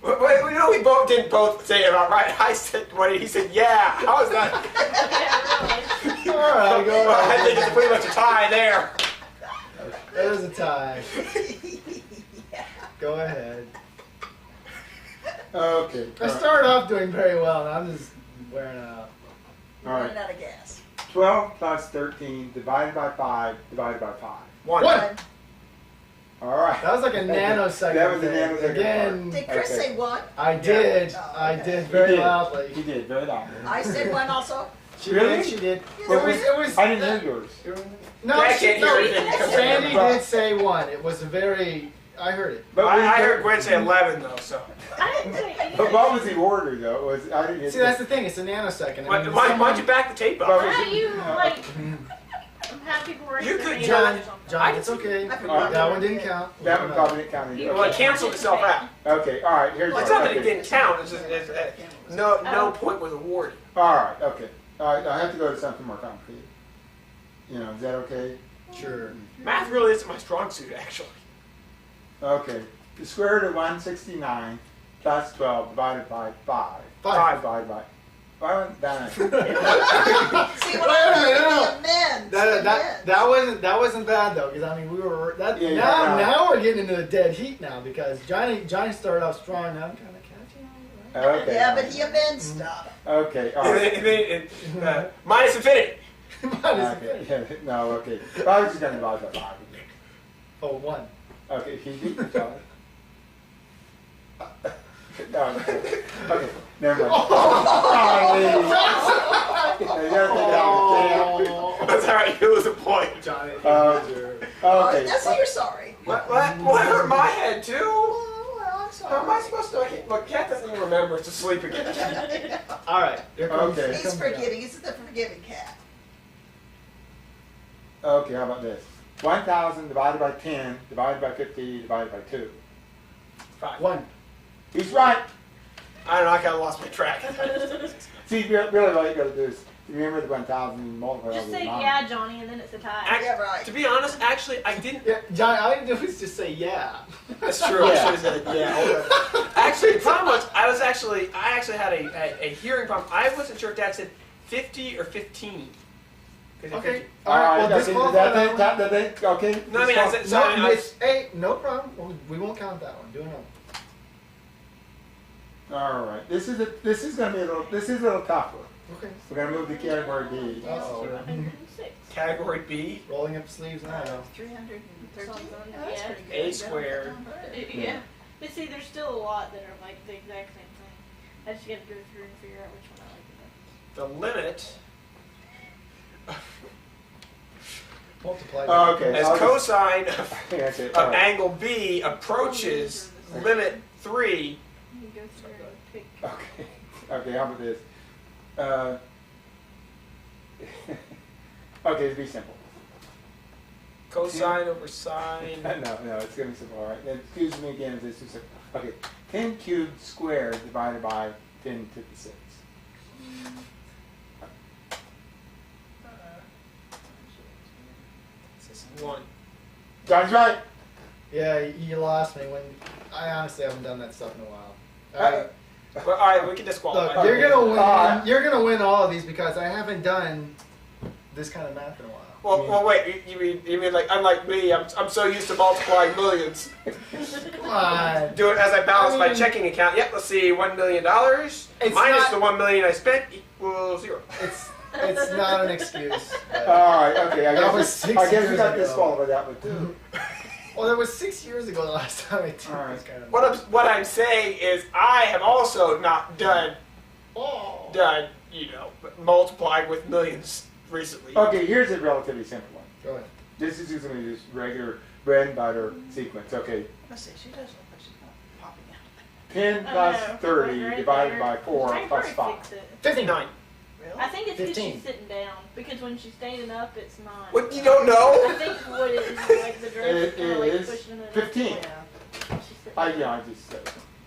right. Wait, we both didn't both say it about right. I said what he said. Yeah, how was that? Yeah, really. All right, go Well, I ahead. think it's pretty much a tie there. That is a tie. Go ahead. Okay. I started off doing very well, and I'm just wearing out. We're running out of gas. 12 plus 13 divided by 5 divided by 5. One. One. All right. That was like a nanosecond. That was a thing. nanosecond Again, Did Chris Okay. say one? I did. Oh, I okay. did He very did. loudly. He did, very loudly. I said one also. She Really? did. She did. Well, It was. I didn't hear yours. No, I can't hear anything. Sandy did say 1. It was a very. I heard it. But we- I heard Gwen say 11 though, so. I didn't say But anything. what was the order though? Was I didn't. See, that's the thing. It's a nanosecond. Why don't you back the tape Well, up? How do you like have people raise You their could, hand John, or something? John, it's okay. I forgot. That one didn't count. That one probably didn't count either. Well, it canceled itself out. Okay, all right. Here's Well, it's one. not that it Okay. didn't count. It's just no point was awarded. All right, okay. All right, I have to go to something more complicated. You know, is that okay? Sure. Math really isn't my strong suit, actually. Okay. The square root of 169 plus 12 divided by 5. Five. Divided by. Why went that? See, when Wait a I minute, no. was amend. That wasn't bad though, because I mean we were that Yeah, now yeah. now we're getting into the dead heat now because Johnny started off strong. Now I'm kind of catching on. Right? Okay. Yeah, but he amends stuff. Okay, all And right. then, minus infinity. Okay, yeah, no, okay. Well, I was just going to divide by 5. Oh, 1. Okay, can you beat me, John? No, okay. Okay, never mind. Oh, That's all right. It was a point. Johnny. Okay. That's why you're sorry. What? Well, it hurt my head too. Oh, well, I'm How am I sorry. supposed to? Look, Cat doesn't even remember. It's asleep again. All right. Here comes, Okay. here He's comes forgiving. He's the forgiving cat. Okay, how about this? 1,000 divided by 10 divided by 50 divided by 2. 5. 1. He's right. I don't know. I kind of lost my track. See, really what you got to do is remember the 1,000 and multiply Just over say the 9. yeah, Johnny, and then it's a tie. Yeah, right. To be honest, actually, I didn't. Yeah, Johnny. All I do is just say yeah. That's true. I Yeah. should have said yeah. Actually, the problem was I actually had a hearing problem. I wasn't sure if Dad said 50 or 15. 'Cause Okay. 50 All right. Well, okay, disqualify that one. okay. No, I mean, I said, so No, I mean, I- hey, no problem. We won't count that one. Do another. All right. This is going to be a little tougher. Okay. We're going to move to category B. Uh-oh. 206. category B, Rolling up sleeves now. 313. Something, Oh, that's yeah. pretty good. A squared. Yeah. But see, there's still a lot that are like the exact same thing. I just gotta go through and figure out which one I like the best. the limit Multiply. Okay. as I'll just- cosine of, That's it. All of right. angle B approaches limit 3. You can go through and pick. Okay. Okay, how about this? Okay, it'll be simple. Cosine over sine. No, it's going to be simple. All right. Then excuse me again if this is simple. Okay. 10 cubed squared divided by 10 to the 6. This is 1. John's right. Yeah, you lost me when I honestly haven't done that stuff in a while. All right. Well, all right, we can disqualify. Look, you're gonna win. Uh, You're gonna win all of these because I haven't done this kind of math in a while. Well, wait. You mean like unlike me? I'm so used to multiplying millions. Come on. Do it as I balance I my mean- checking account. Yep. Let's see. $1 million minus not- the $1 million I spent equals 0. It's not an excuse. but- All right. Okay. I That guess, was 6 I guess we years got ago. disqualified that one too. Well, that was 6 years ago the last time I did All right. this kind of. What I'm saying is I have also not done multiplied with millions recently. Okay. Here's a relatively simple one. Go ahead. This is just going to be just regular bread and butter sequence. Okay. Let's see, she does look like she's not popping out. 10 I plus know, 30 right divided there. by 4 I can plus probably 5. fix it. 59. Really? I think it's because 15. she's sitting down. Because when she's standing up, it's not. What, you don't I know? think what it is like the dress is It kind of like is pushing it. 15. She's sitting I down. just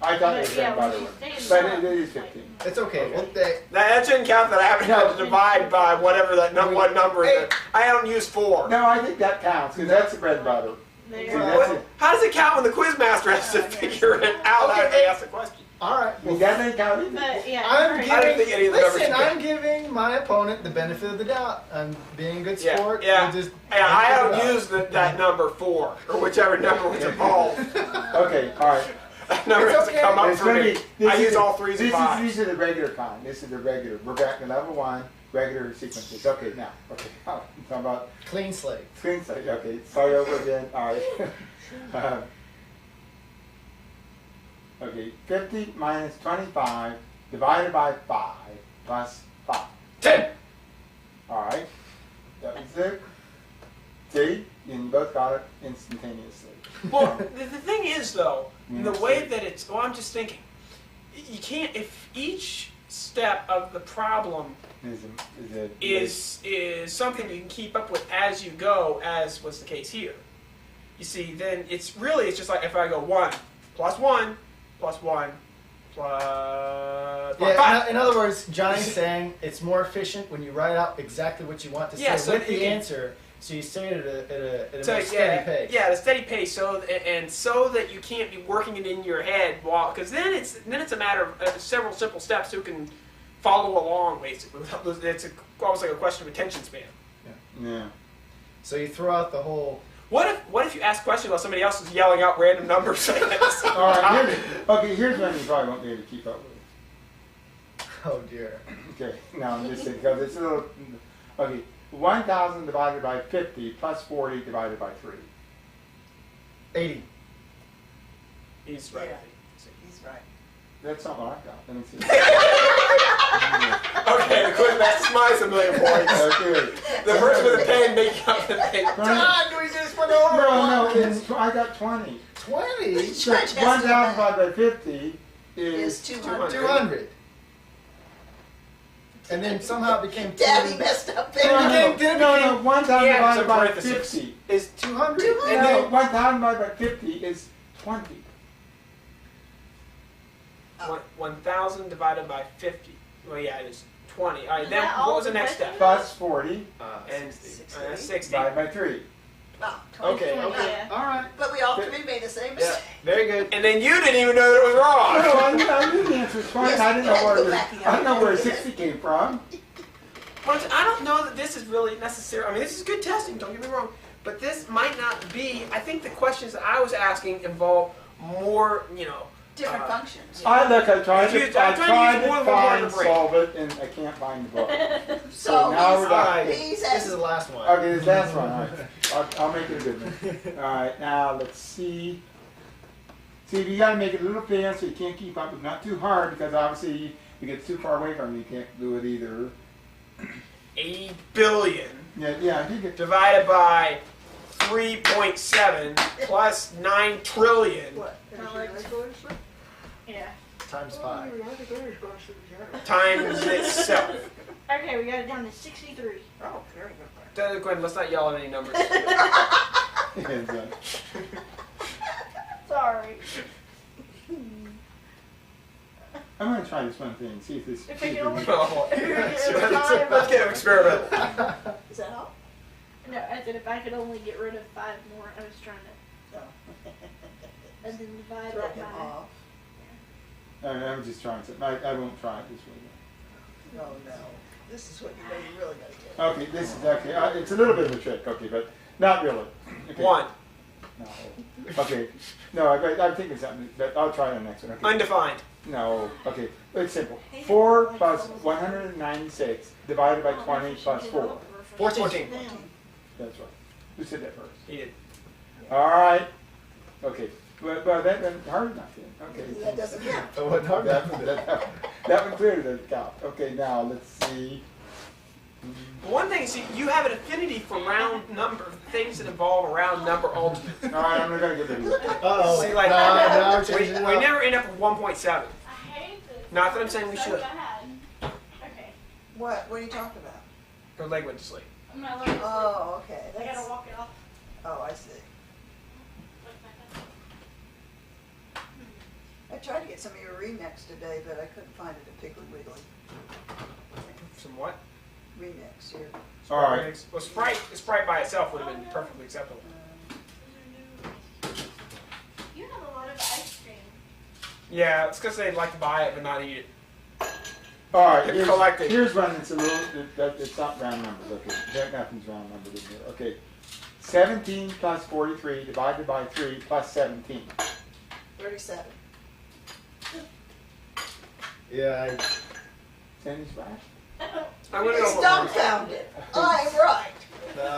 I thought it was But, bread yeah, and when butter. she's But standing up, it is it's like- 15. It's okay. Okay. Well, That shouldn't count that I haven't had to divide by whatever that one number is. I don't use 4. No, I think that counts because that's the bread and butter. There. See, that's it. How does it count when the quizmaster has to figure it out after they ask the question? all right. Well, that doesn't count either. But yeah, I'm right. I don't think any of the numbers Listen, should I'm giving my opponent the benefit of the doubt. I'm being a good Yeah, sport. yeah. We'll just Yeah, I figure it haven't out. used that number 4, or whichever number was involved. Okay, all right. That number It's hasn't okay. come up It's for gonna me. be- I this use is- all 3s and 5s. These are the regular kind. This is the regular. We're back to level 1, regular sequences. Okay, now. Okay, talking about Clean slate. screen size. Okay, start over again. All right. Okay, 50 minus 25 divided by 5 plus 5. 10! All right. That was it. See? And you both got it instantaneously. Well, the thing is, though, Mm, the so- way that it's, well, I'm just thinking, you can't, if each step of the problem is something you can keep up with as you go, as was the case here, you see, then it's just like if I go 1 plus 1 plus 1 plus Yeah, 5. in other words, Johnny's saying it's more efficient when you write out exactly what you want to say Yeah, so with you the can- answer, so you say it at a So, more steady pace. Yeah, at a steady pace, so that you can't be working it in your head because then it's a matter of several simple steps who can follow along basically. It's almost like a question of attention span. Yeah. So you throw out the whole. What if you ask questions while somebody else is yelling out random numbers? All right. Here's one you probably won't be able to keep up with. Oh dear. Okay. Now I'm just saying because it's a little. Okay. 1,000 divided by 50 plus 40 divided by 3. 80. He's right. Yeah. He's right. That's not what I got. Let me see. Okay, the quick that's minus a million points. Okay. The person with a pen making up the thing. John, do we just put over? No, I got 20. 20? So 1,000 divided by 50 Is is 200. 200. And then somehow it became Daddy messed up there. No, 1,000 Yeah, divided some by parentheses. 50. is 200. 200. And No, then 1,000 divided by 50 is 20. 1,000 divided by 50. Well, yeah, it is 20. All right, Is then that what all was the the next question? step? Plus 40 And 60. 60. divided by 3. Oh, Okay, okay. Yeah. All right. but we all three made the same Yeah, mistake. very good. And then you didn't even know that it was No, wrong. I knew the answer was 20. Yes, I didn't know where go the, back I don't know where 60 came from. But I don't know that this is really necessary. I mean, this is good testing, don't get me wrong. But this might not be. I think the questions that I was asking involve more, Different functions. I tried You- to, I'm trying to use find, more than one part find, of the brain. solve it, and I can't find the book. So now we're All done. right. He's This is the last one. Okay, this last one. All right. I'll make it a good one. All right, now let's see. See, you got to make it a little thin so you can't keep up. But not too hard because obviously if it gets too far away from you, you can't do it either. 80 billion Yeah, I think it. divided by 3.7 plus 9 trillion What? Yeah. Times 5. times itself. Okay, we got it down to 63. Oh, very good. Go ahead, let's not yell at any numbers. It's, Sorry. I'm going to try this one thing. See if this. If I can only- Oh, Five. let's get an experiment. Is that all? No, I said if I could only get rid of 5 more, I was trying to. No. And then divide Throw that him by. off. I'm just trying something. I won't try it this way. No, no. This is what you really gotta get. Okay, this is okay. It's a little bit of a trick, okay, but not really. Okay. 1. No. Okay. No, I'm thinking something, but I'll try the next one. Okay. Undefined. No. Okay. It's simple. 4 plus 196 divided by 20 plus 4. 14. That's right. Who said that first? He did. All right. Okay. But that's hard enough then. Okay. That doesn't count. Oh, what hard That one clearly doesn't count. Okay, now let's see. One thing, see, you have an affinity for round number, things that involve a round number ultimate. All right, I'm going to get rid of it. Uh-oh. See, like, now we're we changing it up. never end up with 1.7. I hate this. Not that I'm saying we So should. bad. Okay. What are you talking about? Her leg went to sleep. I'm not learning. Oh, okay. I That's, gotta walk it off. oh, I see. I tried to get some of your remix today, but I couldn't find it at Piggly Wiggly. Some what? Remix, your All right. Well, Sprite by itself would have been perfectly acceptable. You have a lot of ice cream. Yeah, it's because they'd like to buy it but not eat it. All right, They're collecting. here's one that's a little, it's not round numbers, okay. Nothing's round numbers in here. Okay. 17 plus 43 divided by 3 plus 17. 37. Yeah, Sandy's right. I'm going to It's go for dumbfounded. I'm right.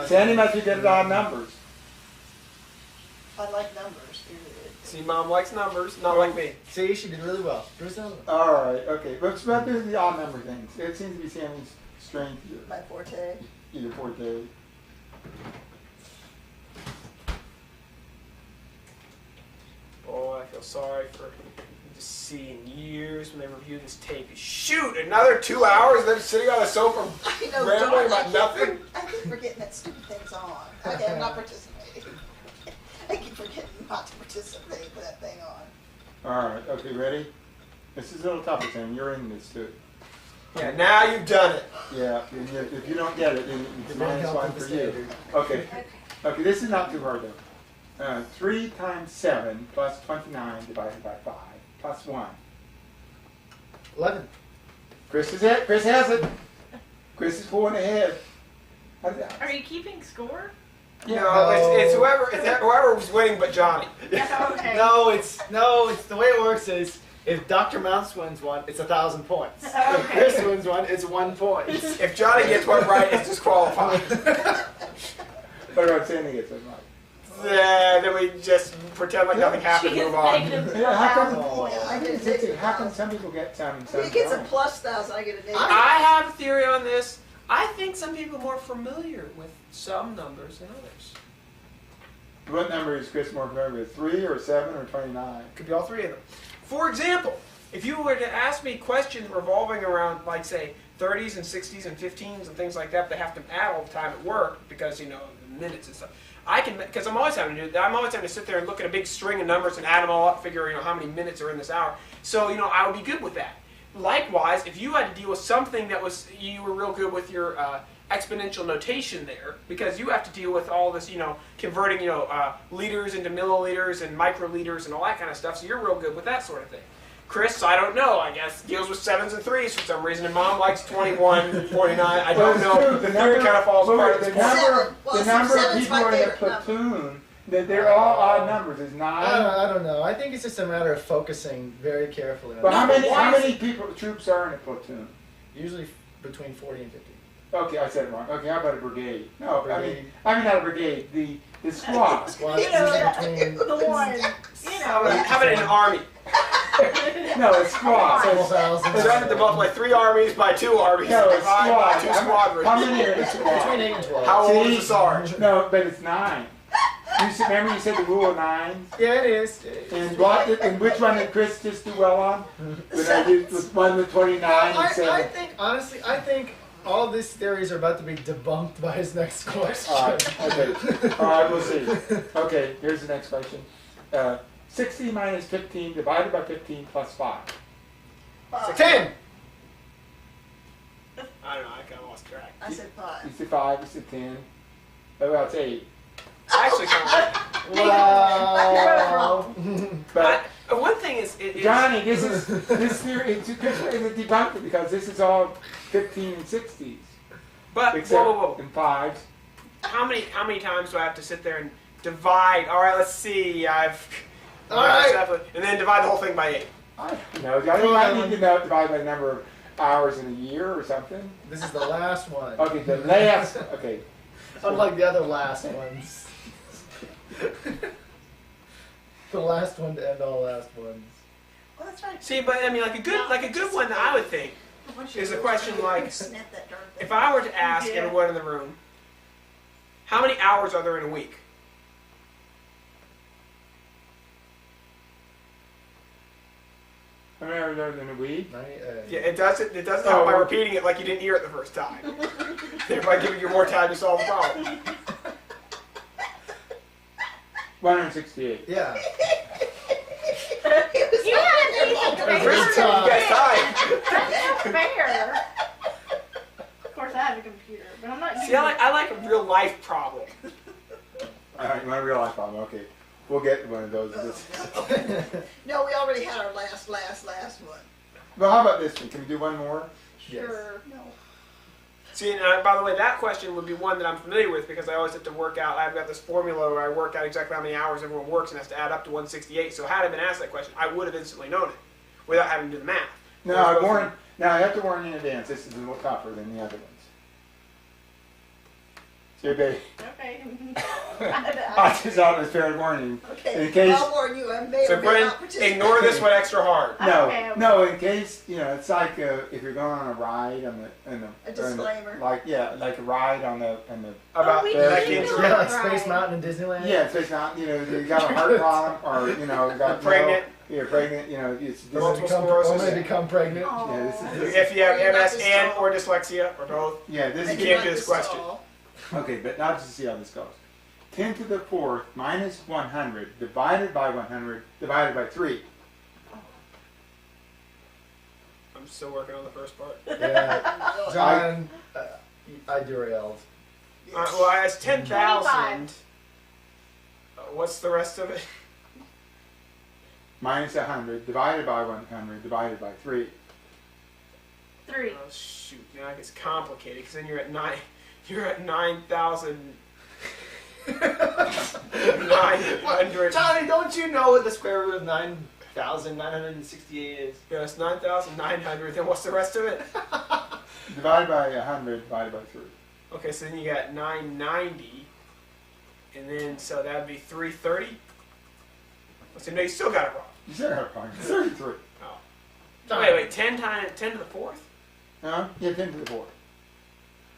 Sandy must be good at odd numbers. I like numbers, period. See, Mom likes numbers, not like me. See, she did really well. Here's another one. All right, okay. Let's do the odd number things. It seems to be Sandy's strength, My forte. either forte. Boy, I feel sorry for to see in years when they review this tape. Shoot, another 2 hours of them sitting on a sofa I know, rambling John, about nothing. I keep forgetting that stupid thing's on. Okay, I'm not participating. I keep forgetting not to participate with that thing on. All right, okay, ready? This is a little tougher, Tim. You're in this too. Yeah, now you've done it. Yeah, and if you don't get it, then it's You're being held -1 to for the you. standard. Okay. Okay, this is not too hard though. 3 times 7 plus 29 divided by 5 plus 1. 11. Chris is it. Chris has it. Chris is pulling ahead. Are you keeping score? You know, it's whoever was winning but Johnny. Okay. No, it's the way it works is if Dr. Mouse wins one, it's 1,000 points. If Okay. Chris wins one, it's 1 point. If Johnny gets one right, it's disqualified. What about Sandy gets it right? Yeah, then we just pretend like nothing happened and move on. Yeah, how come? Oh. How come some people get some and some He gets a don't? +1,000, I get a negative. I have a theory on this. I think some people are more familiar with some numbers than others. What number is Chris more familiar with? 3 or 7 or 29? Could be all three of them. For example, if you were to ask me questions revolving around, like, say, 30s and 60s and 15s and things like that, they have to add all the time at work because, you know, the minutes and stuff. I can, because I'm always having to do that. I'm always having to sit there and look at a big string of numbers and add them all up, figure, you know, how many minutes are in this hour. So, you know, I would be good with that. Likewise, if you had to deal with something that was, you were real good with your exponential notation there, because you have to deal with all this, you know, converting, you know, liters into milliliters and microliters and all that kind of stuff, so you're real good with that sort of thing. Chris, I don't know, I guess, deals with 7s and 3s for some reason, and Mom likes 21, 49, I don't know. The Theory kind of falls apart at the this point. number, Well, the number of seven's people my in a favorite number. platoon, that they're all odd numbers. Is 9. I don't know. I think it's just a matter of focusing very carefully on But how it. many people troops are in a platoon? Usually between 40 and 50. Okay, I said it wrong. Okay, how about a brigade? No, Brigade. I mean not a brigade. The squad. Squads You know, usually between The one, you know. How about an army? No, a squad. several thousand. So I have to multiply 3 armies by 2 armies, No, a divide by squad. 2 How squadrons. many are in a Between squad? 8 and 12. How old See? is the Sarge? No, but it's 9. Remember you said the rule of 9? Yeah, it is. And what? And which one did Chris just do well on? When I did with one with 29 and I 7. think, honestly, all these theories are about to be debunked by his next question. All right, okay. All right, we'll see. Okay, here's the next question. 60 minus 15 divided by 15 plus 5. 10! I don't know, I kind of lost track. I said 5. You said 5, you said 10. Oh, well, it's 8. I actually kind of. Wow. But One thing is, Johnny, this theory is debunked because this is all 15 and 60s. but Except whoa. in 5s. How many times do I have to sit there and divide? All right, let's see. All right. And then divide the whole thing by 8. I don't know. Johnny might need to know divide by the number of hours in a year or something. This is the last one. Okay, the last. Okay. Unlike the other last ones. The last one to end all last ones. Well, that's right. See, but I mean, like a good one that I would think is a question like, Snap that darn thing. if I were to ask Yeah. everyone in the room, how many hours are there in a week? How many hours are there in a week? Yeah, it doesn't help by repeating it like you didn't hear it the first time. Thereby giving you more time to solve the problem. 168. Yeah. You have to First You time. guys tied. That's not fair. Of course, I have a computer, but I'm not using See, I like a real life problem. All right, you want a real life problem? Okay, we'll get one of those. No, we already had our last one. Well, how about this one? Can we do one more? Sure. No. See, and by the way, that question would be one that I'm familiar with because I always have to work out. I've got this formula where I work out exactly how many hours everyone works and has to add up to 168. So had I been asked that question, I would have instantly known it without having to do the math. No, I warn. Now I have to warn you in advance. This is a little tougher than the other ones. So everybody, Okay. I just thought it was fair warning. Okay, In case- I'll warn you, I may So or may not Gwen, participate. ignore this one extra hard. No, Okay. no. In case it's like if you're going on a ride on the A disclaimer. like like a ride on the About we back can into do Yeah, it. like Space Right. Mountain in Disneyland. yeah, so it's not you got a heart problem or you got Pregnant. you're pregnant. It's Or Multiple become, sclerosis. or may become pregnant. yeah, this is If you have Or you're not MS to and stall. or dyslexia or both. yeah this And is you you're can't not do this to question. stall. okay, but now just to see how this goes. 10 to the 4th minus 100 divided by 100 divided by 3. I'm still working on the first part. Yeah. John, I derailed. Well, it's 10,000. What's the rest of it? Minus 100 divided by 100 divided by 3. 3. Oh shoot! Now it gets complicated because then you're at 9. You're at 9,000. 900. Johnny, don't you know what the square root of 9,968 is? Yeah, it's 9,900. Then what's the rest of it? Divided by 100 divided by 3. Okay, so then you got 990, and then so that would be 330. So no, you still got it wrong. You said it wrong. 33. Wait, 10 to the fourth? Huh? Yeah, 10 to the 4th.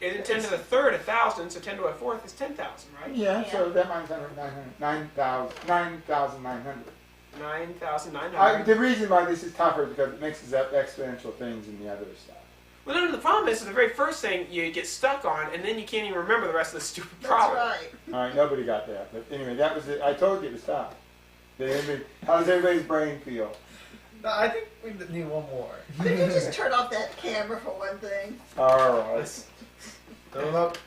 Isn't 10 to the third 1,000? So 10 to the fourth is 10,000, right? Yeah, so that minus 100, 9,900. 9,900. The reason why this is tougher is because it mixes up exponential things and the other stuff. Well, no, the problem is the very first thing you get stuck on, and then you can't even remember the rest of the stupid That's problem. right. All right, nobody got that. But anyway, that was it. I told you it was tough. How does everybody's brain feel? No, I think we need one more. Could you just turn off that camera for one thing? All right. Throw them up.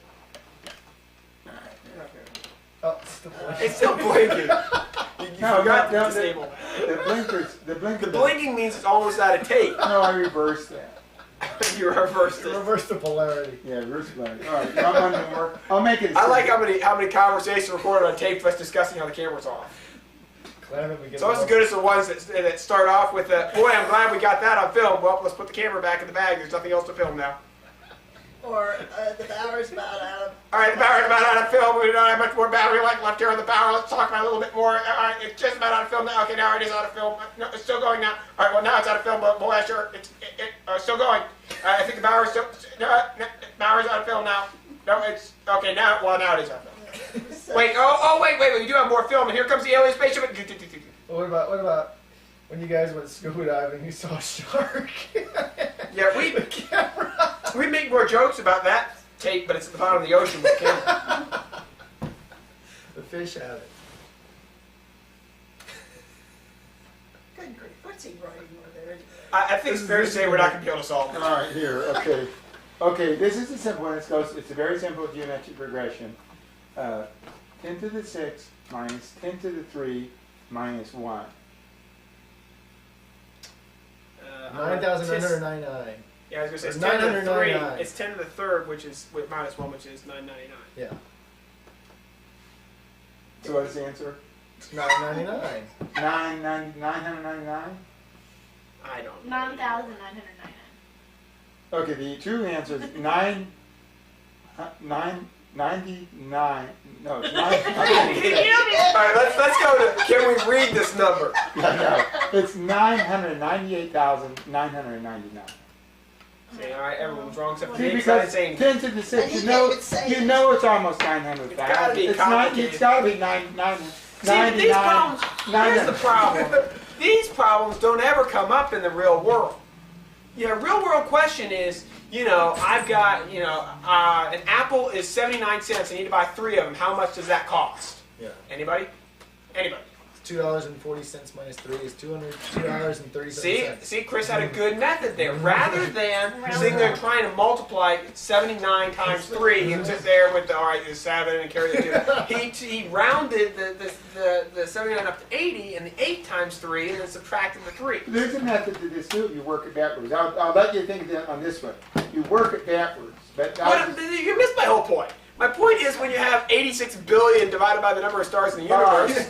Oh, it's the It's still blinking. You No, forgot to no, disable. The blinker. The blinking means it's almost out of tape. No, I reversed that. You reversed it. reverse the polarity. Yeah, reverse blinker. All right, you want one more? I'll make it. I like how many conversations recorded on tape of us discussing how the camera's off. Glad that we get It's almost as good as the ones that start off with, boy, I'm glad we got that on film. Well, let's put the camera back in the bag. There's nothing else to film now. Or the Bower's about out of... All right, the battery's about out of film. We don't have much more battery life left here on the power. Let's talk about it a little bit more. All right, it's just about out of film now. Okay, now it is out of film. No, it's still going now. All right, well, now it's out of film, but boy, sure, it's still going. I think the Bower's still... Bower's out of film now. No, it's... Okay, now it is out of film. Wait, wait, we do have more film, and here comes the alien spaceship. What about when you guys went scuba diving, you saw a shark? Yeah, we make more jokes about that tape, but it's at the bottom of the ocean with the camera. The fish have it. Good grief, what's he writing over there? I think it's fair to say we're not going to be able to solve All this. right, here. Okay. Okay, this is a simple one. It's a very simple geometric progression. 10 to the 6 minus 10 to the 3 minus 1. 9,999. Yeah, I was going to say it's Or 10 to the 3. 999. It's 10 to the third, which is with minus 1, which is 999. Yeah. So what's the answer? 999. 999? I don't know. 9,999. Okay, the true answer is 99. No, it's 9. All right, let's go to, can we read this number? No, it's 998,999. See, all right, everyone's wrong except for See, me. because Saying 10 to the 6, And you you know, can't even say you it. know it's almost It's gotta 900,000. be It's complicated. got to be 99. See, these problems, here's the problem. These problems don't ever come up in the real world. Real world question is, I've got, an apple is 79 cents. I need to buy 3 of them. How much does that cost? Yeah. Anybody? Anybody? $2.40 minus 3 is $2.37. See, Chris had a good method there. Rather than sitting there trying to multiply 79 times 3 and sit there with the 7 and carry the 2, he rounded the 79 up to 80 and the 8 times 3 and then subtracted the 3. There's a method to this too. You work it backwards. I'll let you think of that on this one. You work it backwards. But You missed my whole point. My point is when you have 86 billion divided by the number of stars in the universe,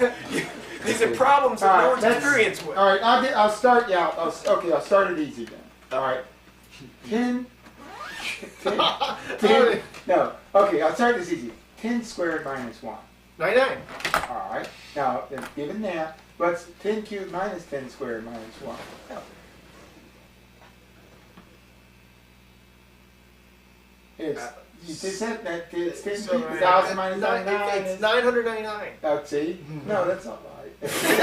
these are problems that no one's experienced with. All right, I'll start you out. Okay, I'll start it easy then. All right. 10. No. Okay, I'll start this easy. 10 squared minus 1? 99. All right. Now, then given that, what's 10 cubed minus 10 squared minus 1? It's, you just said that it's 10 So, cubed, 1,000 minus 99 It's is... 999. Oh, see? No, that's not right. You see,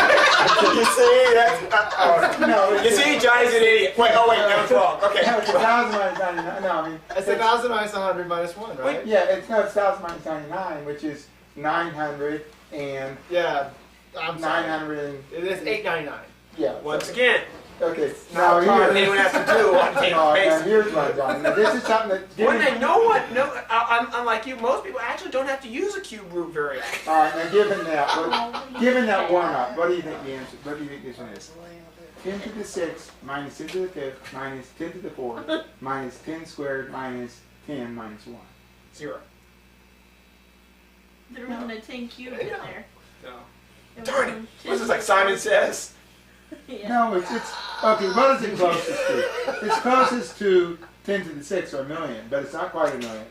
that's No, you see, Johnny's an idiot. Wait, oh wait, that was wrong. Okay. No, it's 1,000 minus 99. No, I mean... It's 1,000 minus 100 minus 1, right? Yeah, it's 1,000 minus 99, which is 900 and Yeah. I'm sorry. 900 and... It is 899. Yeah. Once again, Okay, now now here... anyone has to do on tape Now basis. here's one, John. Now, this is something that... When they know what, no, unlike you, most people actually don't have to use a cube root very often. All right, now given that warm-up, what do you think the answer, what do you think this one is? 10 to the 6th minus 10 to the 5th minus 10 to the 4th minus 10 squared minus 10 minus 1. 0. There wasn't a 10 cubed in there. No. There Darn was it. some What's this 10 like Simon Says? Yeah. No, it's okay, what is it closest to? It's closest to 10 to the 6th or a million, but it's not quite a million.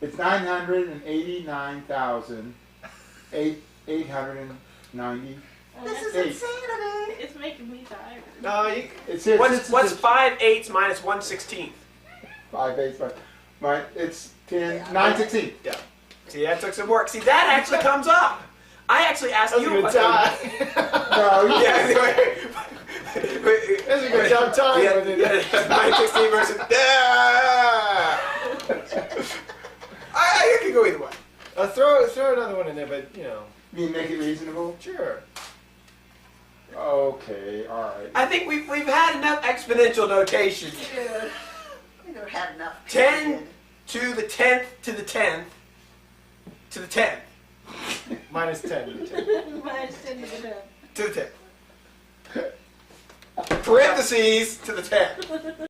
It's 989,890. This is Eight. insanity. It's making me tired. No, you, It's here. What's 5/8 minus 1/16? 5 8 5. Right, it's 10, 9/16. See, that took some work. See, that actually comes up. I actually asked that was a you good question. time. No, you Yeah, anyway. That's a good time. Yeah, wasn't it? 916 versus. I can go either way. Throw another one in there, but you know, mean make it reasonable? sure. Okay, all right. I think we've had enough exponential notation. Yeah. We never had enough. 10 to the 10th to the 10th to the 10th Minus 10. Minus 10 to the 10. to the 10th. Parentheses to the 10th.